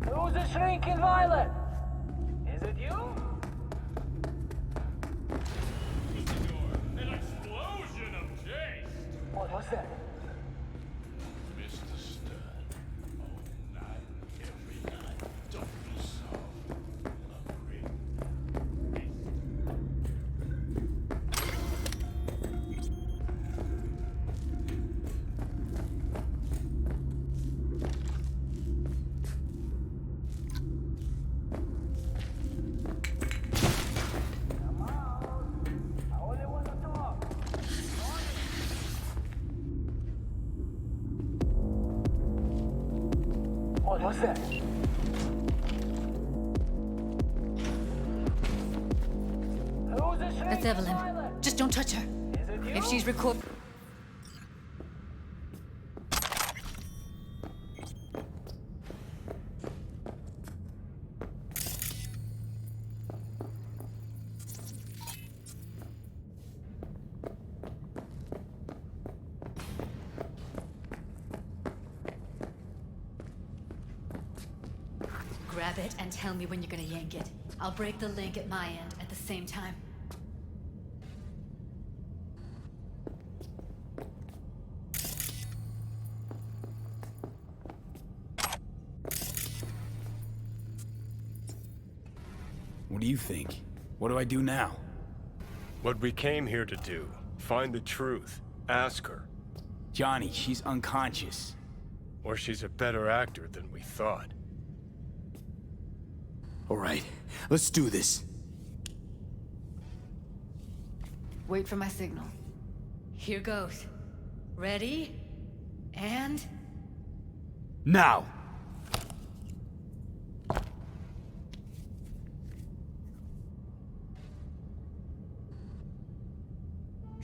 Who's the shrinking violet? Is it you? An explosion of taste! What was that? Mr. Stern, all night, every night, don't be soft. What's that? That's Evelyn. Just don't touch her. If she's record... Grab it and tell me when you're gonna yank it. I'll break the link at my end at the same time. What do you think? What do I do now? What we came here to do. Find the truth. Ask her. Johnny, she's unconscious. Or she's a better actor than we thought. All right, let's do this. Wait for my signal. Here goes. Ready? And... Now!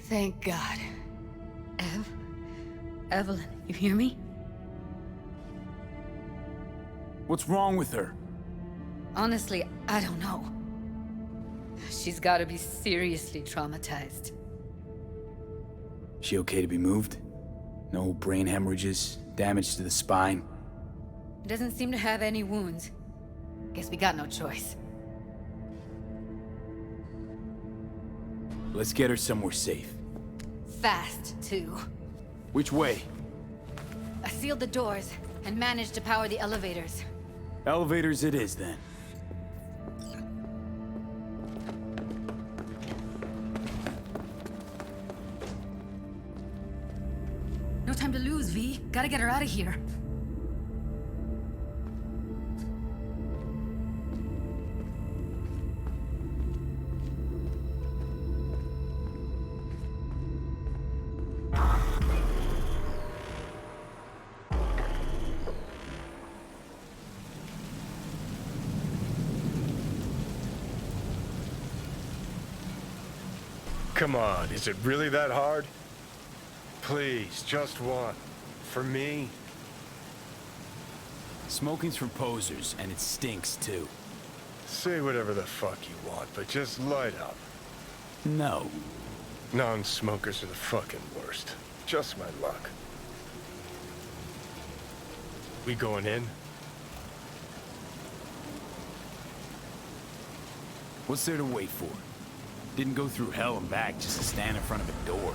Thank God. Evelyn, you hear me? What's wrong with her? Honestly, I don't know. She's gotta be seriously traumatized. She okay to be moved? No brain hemorrhages, damage to the spine? Doesn't seem to have any wounds. Guess we got no choice. Let's get her somewhere safe. Fast, too. Which way? I sealed the doors and managed to power the elevators. Elevators it is, then. No time to lose, V. Gotta get her out of here. Come on, is it really that hard? Please, just one. For me? Smoking's for posers, and it stinks, too. Say whatever the fuck you want, but just light up. No. Non-smokers are the fucking worst. Just my luck. We going in? What's there to wait for? Didn't go through hell and back just to stand in front of a door.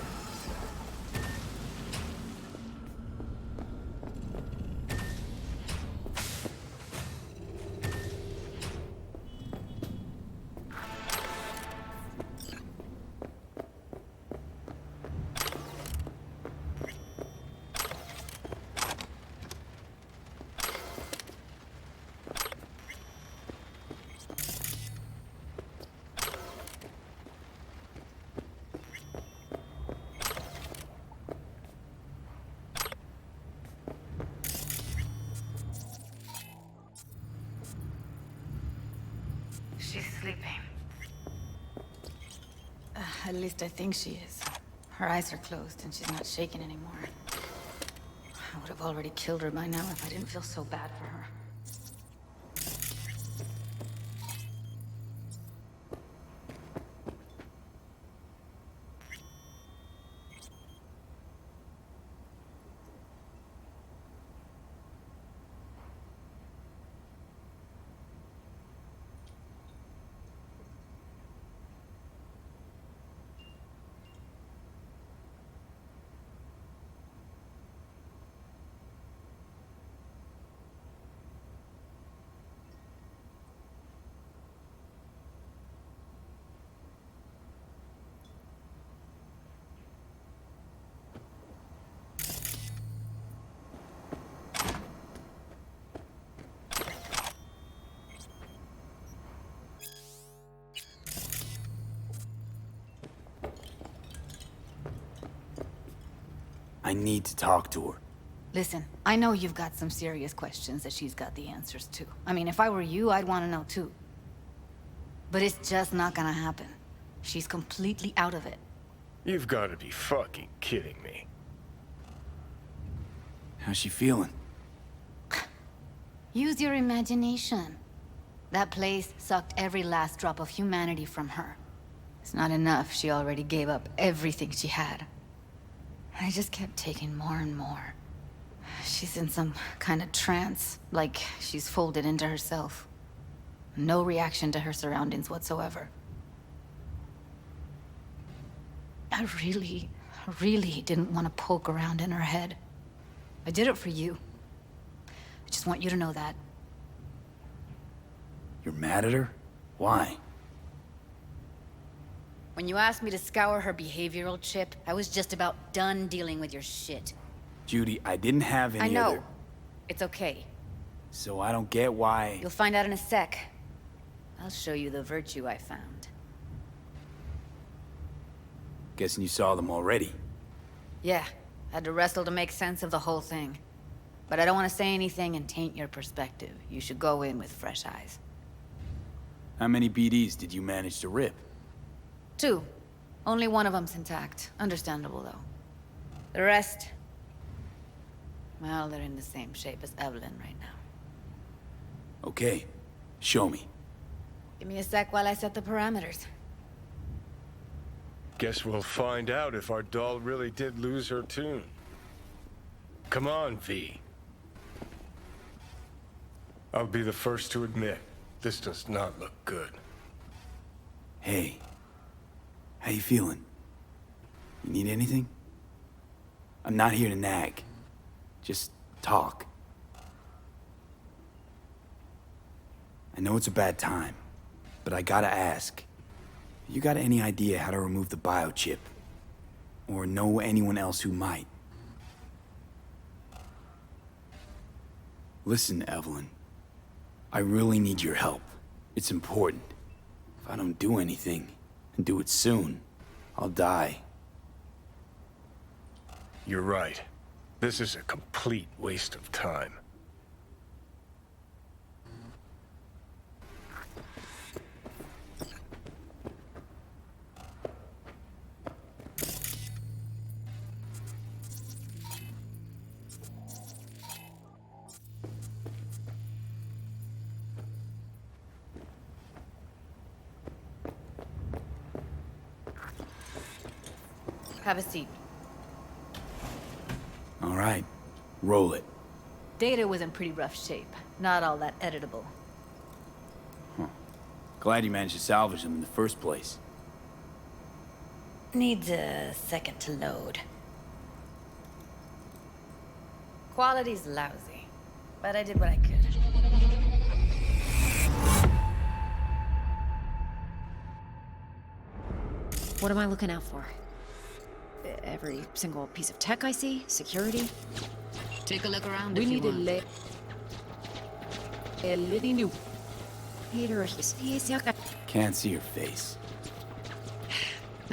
She's sleeping. At least I think she is. Her eyes are closed and she's not shaking anymore. I would have already killed her by now if I didn't feel so bad for her. I need to talk to her. Listen, I know you've got some serious questions that she's got the answers to. I mean, if I were you, I'd want to know too. But it's just not gonna happen. She's completely out of it. You've got to be fucking kidding me. How's she feeling? Use your imagination. That place sucked every last drop of humanity from her. It's not enough, she already gave up everything she had. I just kept taking more and more. She's in some kind of trance, like she's folded into herself. No reaction to her surroundings whatsoever. I really didn't want to poke around in her head. I did it for you. I just want you to know that. You're mad at her? Why? When you asked me to scour her behavioral chip, I was just about done dealing with your shit. Judy, I didn't have any I know. other... It's okay. So I don't get why... You'll find out in a sec. I'll show you the virtue I found. Guessing you saw them already. Yeah, had to wrestle to make sense of the whole thing. But I don't want to say anything and taint your perspective. You should go in with fresh eyes. How many BDs did you manage to rip? 2. Only one of them's intact. Understandable, though. The rest... well, they're in the same shape as Evelyn right now. Okay. Show me. Give me a sec while I set the parameters. Guess we'll find out if our doll really did lose her tune. Come on, V. I'll be the first to admit, this does not look good. Hey. How you feeling? You need anything? I'm not here to nag. Just talk. I know it's a bad time, but I gotta ask. You got any idea how to remove the biochip? Or know anyone else who might? Listen, Evelyn. I really need your help. It's important. If I don't do anything, and do it soon, I'll die. You're right. This is a complete waste of time. Have a seat. All right. Roll it. Data was in pretty rough shape. Not all that editable. Huh. Glad you managed to salvage them in the first place. Needs a second to load. Quality's lousy, but I did what I could. What am I looking out for? Every single piece of tech I see? Security? Take a look around We if you need want. a little new. Peter, Can't see your face.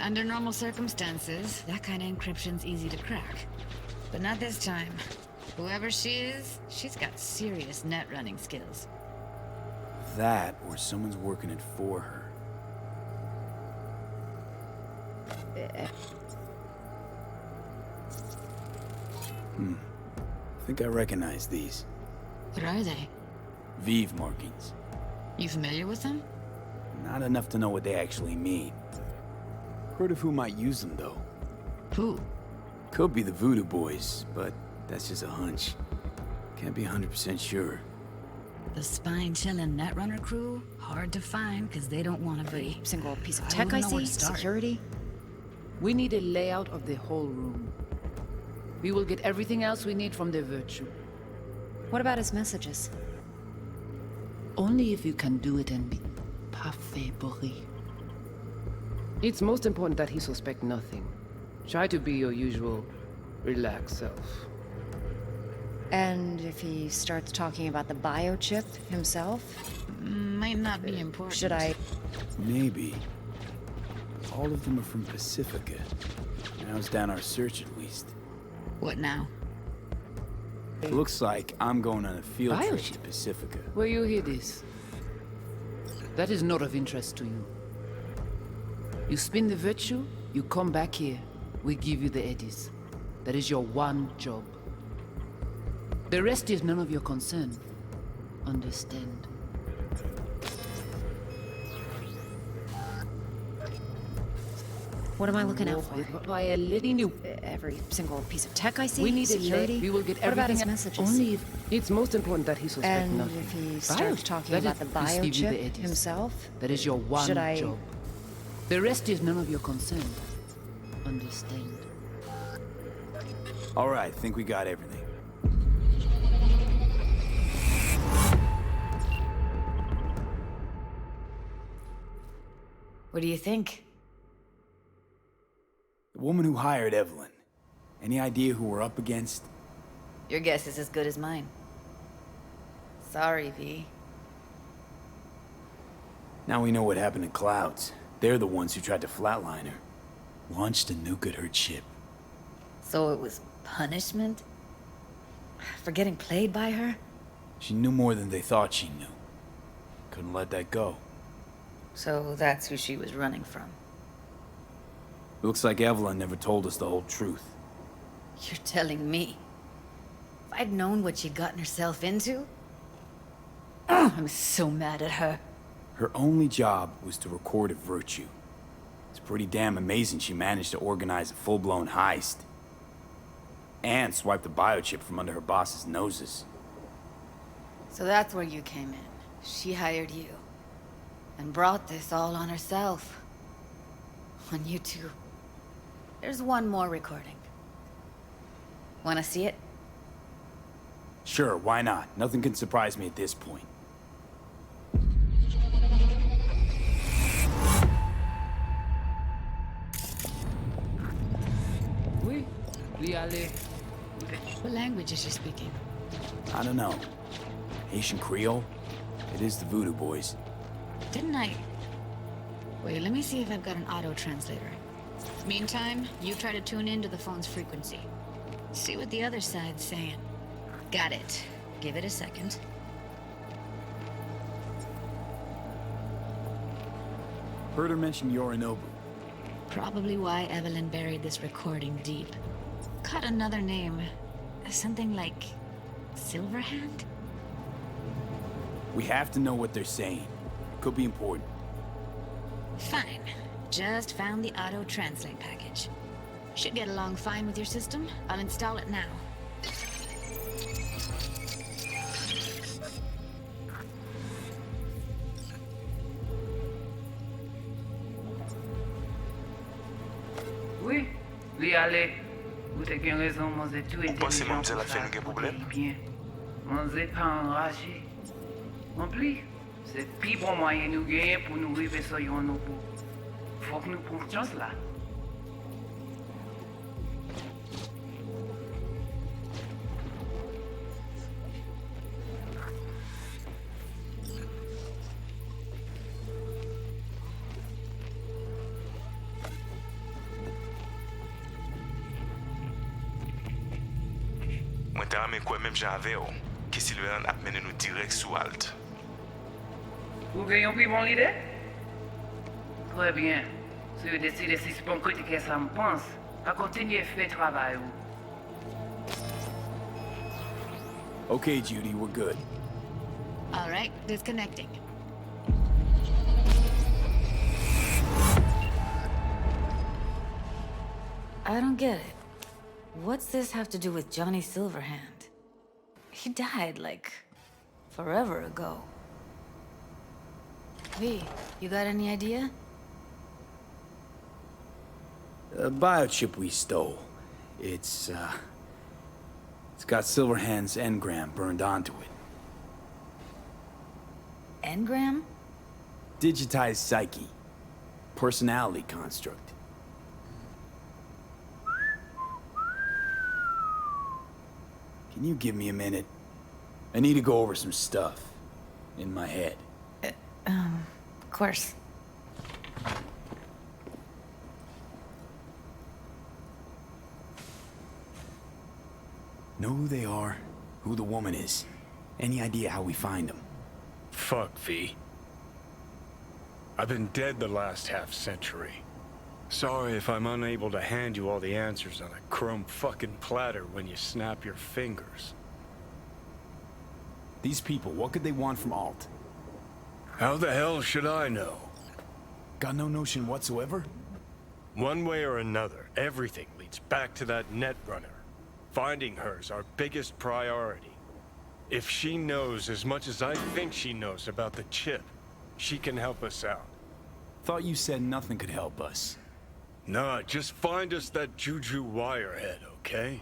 Under normal circumstances, that kind of encryption's easy to crack. But not this time. Whoever she is, she's got serious net running skills. That, or someone's working it for her. I think I recognize these. What are they? Vive markings. You familiar with them? Not enough to know what they actually mean. Heard of who might use them, though. Who? Could be the Voodoo Boys, but that's just a hunch. Can't be 100% sure. The spine-chilling Netrunner crew? Hard to find, because they don't want to be. Single piece of tech I see? Security? We need a layout of the whole room. We will get everything else we need from the Virtue. What about his messages? Only if you can do it and be parfait bourré. It's most important that he suspect nothing. Try to be your usual, relaxed self. And if he starts talking about the biochip himself? Might not be important. Should I? Maybe. All of them are from Pacifica. Narrows down our search at least. What now? Looks like I'm going on a field trip Bioship? to Pacifica. Where you hear this? That is not of interest to you. You spin the virtue, you come back here, we give you the eddies. That is your one job. The rest is none of your concern. Understand? What am I looking out for? By a letting you. Every single piece of tech I see? We need security? We will get what about his everything messages? Only if it's most important that he suspect And nothing. if he starts talking That about the is- just give you the biochip eddies. himself? That is your one Should I- job. The rest is none of your concern. Understand? All right, think we got everything. What do you think? The woman who hired Evelyn. Any idea who we're up against? Your guess is as good as mine. Sorry, V. Now we know what happened to Clouds. They're the ones who tried to flatline her. Launched a nuke at her ship. So it was punishment? For getting played by her? She knew more than they thought she knew. Couldn't let that go. So that's who she was running from. Looks like Evelyn never told us the whole truth. You're telling me? If I'd known what she'd gotten herself into? Oh, I'm so mad at her. Her only job was to record a virtue. It's pretty damn amazing she managed to organize a full-blown heist. And swipe the biochip from under her boss's noses. So that's where you came in. She hired you. And brought this all on herself. On you two. There's one more recording. Wanna see it? Sure, why not? Nothing can surprise me at this point. Oui, we allez. What language is she speaking? I don't know. Haitian Creole? It is the Voodoo Boys. Didn't I? Wait, let me see if I've got an auto-translator. Meantime, you try to tune into the phone's frequency. See what the other side's saying. Got it. Give it a second. Heard her mention Yorinobu. Probably why Evelyn buried this recording deep. Caught another name. Something like... Silverhand? We have to know what they're saying. Could be important. Fine. Just found the auto-translate package. Should get along fine with your system. I'll install it now. Oui, we allez. Vous avez bien raison, moi c'est tout pensez intelligent. même que la fait un problème? Bien. Moi c'est pas enragé. En plus, c'est le plus bon moyen nous gagner pour nous arriver sur yon nous. Faut que nous prenions chance là. Mwen te rame kwen menm jan ave yo, ki Silverhand ap mene nou direct sou alt. Vous avez une plus bonne idée? Très bien. Si vous décidez si c'est pour critiquer ça me pense, à continuer à faire le travail. Okay, Judy, we're good. All right, disconnecting. I don't get it. What's this have to do with Johnny Silverhand? He died, like, forever ago. V, you got any idea? The biochip we stole. It's got Silverhand's engram burned onto it. Engram? Digitized psyche. Personality construct. Can you give me a minute? I need to go over some stuff. In my head. Of course. Know who they are? who the woman is. Any idea how we find him? Fuck, V. I've been dead the last half-century. Sorry if I'm unable to hand you all the answers on a chrome fucking platter when you snap your fingers. These people, what could they want from Alt? How the hell should I know? Got no notion whatsoever? One way or another, everything leads back to that Netrunner. Finding her's our biggest priority. If she knows as much as I think she knows about the chip, she can help us out. Thought you said nothing could help us. Nah, just find us that Juju wirehead, okay?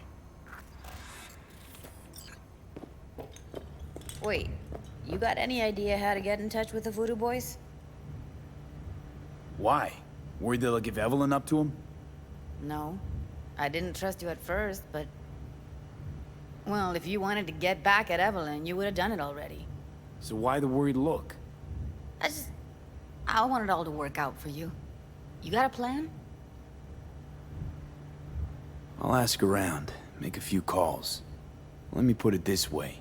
Wait, you got any idea how to get in touch with the Voodoo Boys? Why? Worried they'll give Evelyn up to him? No. I didn't trust you at first, but... Well, if you wanted to get back at Evelyn, you would have done it already. So why the worried look? I want it all to work out for you. You got a plan? I'll ask around, make a few calls. Let me put it this way.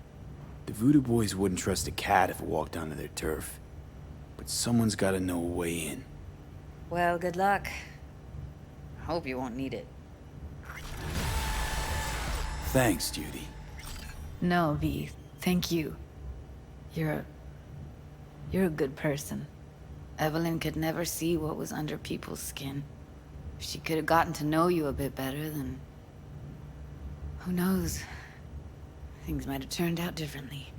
The Voodoo Boys wouldn't trust a cat if it walked onto their turf. But someone's gotta know a way in. Well, good luck. Hope you won't need it. Thanks, Judy. No, V. Thank you. You're a good person. Evelyn could never see what was under people's skin. If she could have gotten to know you a bit better, then... Who knows? Things might have turned out differently.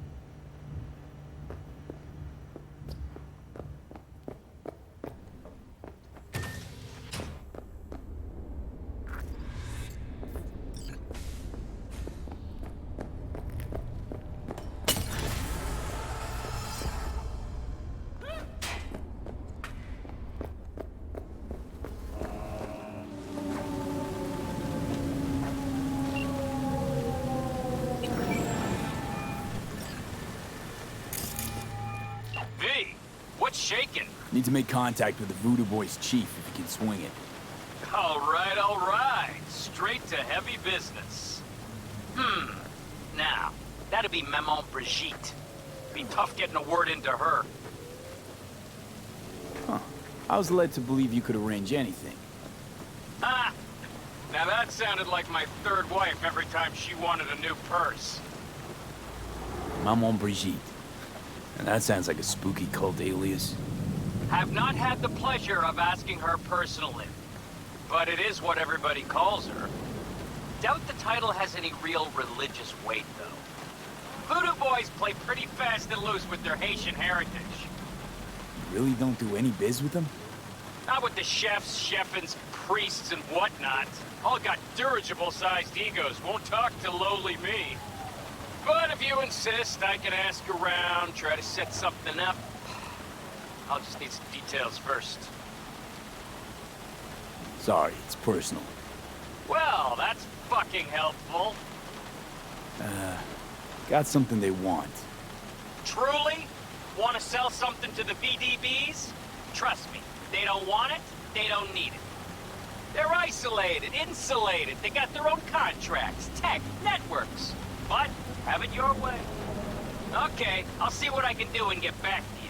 Shaking. Need to make contact with the Voodoo Boys chief if he can swing it. All right. Straight to heavy business. Now, that'd be Maman Brigitte. Be tough getting a word into her. Huh. I was led to believe you could arrange anything. Ah! Now that sounded like my third wife every time she wanted a new purse. Maman Brigitte. And that sounds like a spooky cult alias. Have not had the pleasure of asking her personally, but it is what everybody calls her. Doubt the title has any real religious weight, though. Voodoo Boys play pretty fast and loose with their Haitian heritage. You really don't do any biz with them? Not with the chefs, chefins, priests, and whatnot. All got dirigible-sized egos, won't talk to lowly me. But if you insist, I can ask around, try to set something up. I'll just need some details first. Sorry, it's personal. Well, that's fucking helpful. Got something they want. Truly? Want to sell something to the VDBs? Trust me, they don't want it, they don't need it. They're isolated, insulated, they got their own contracts, tech, networks. But have it your way. Okay, I'll see what I can do and get back to you.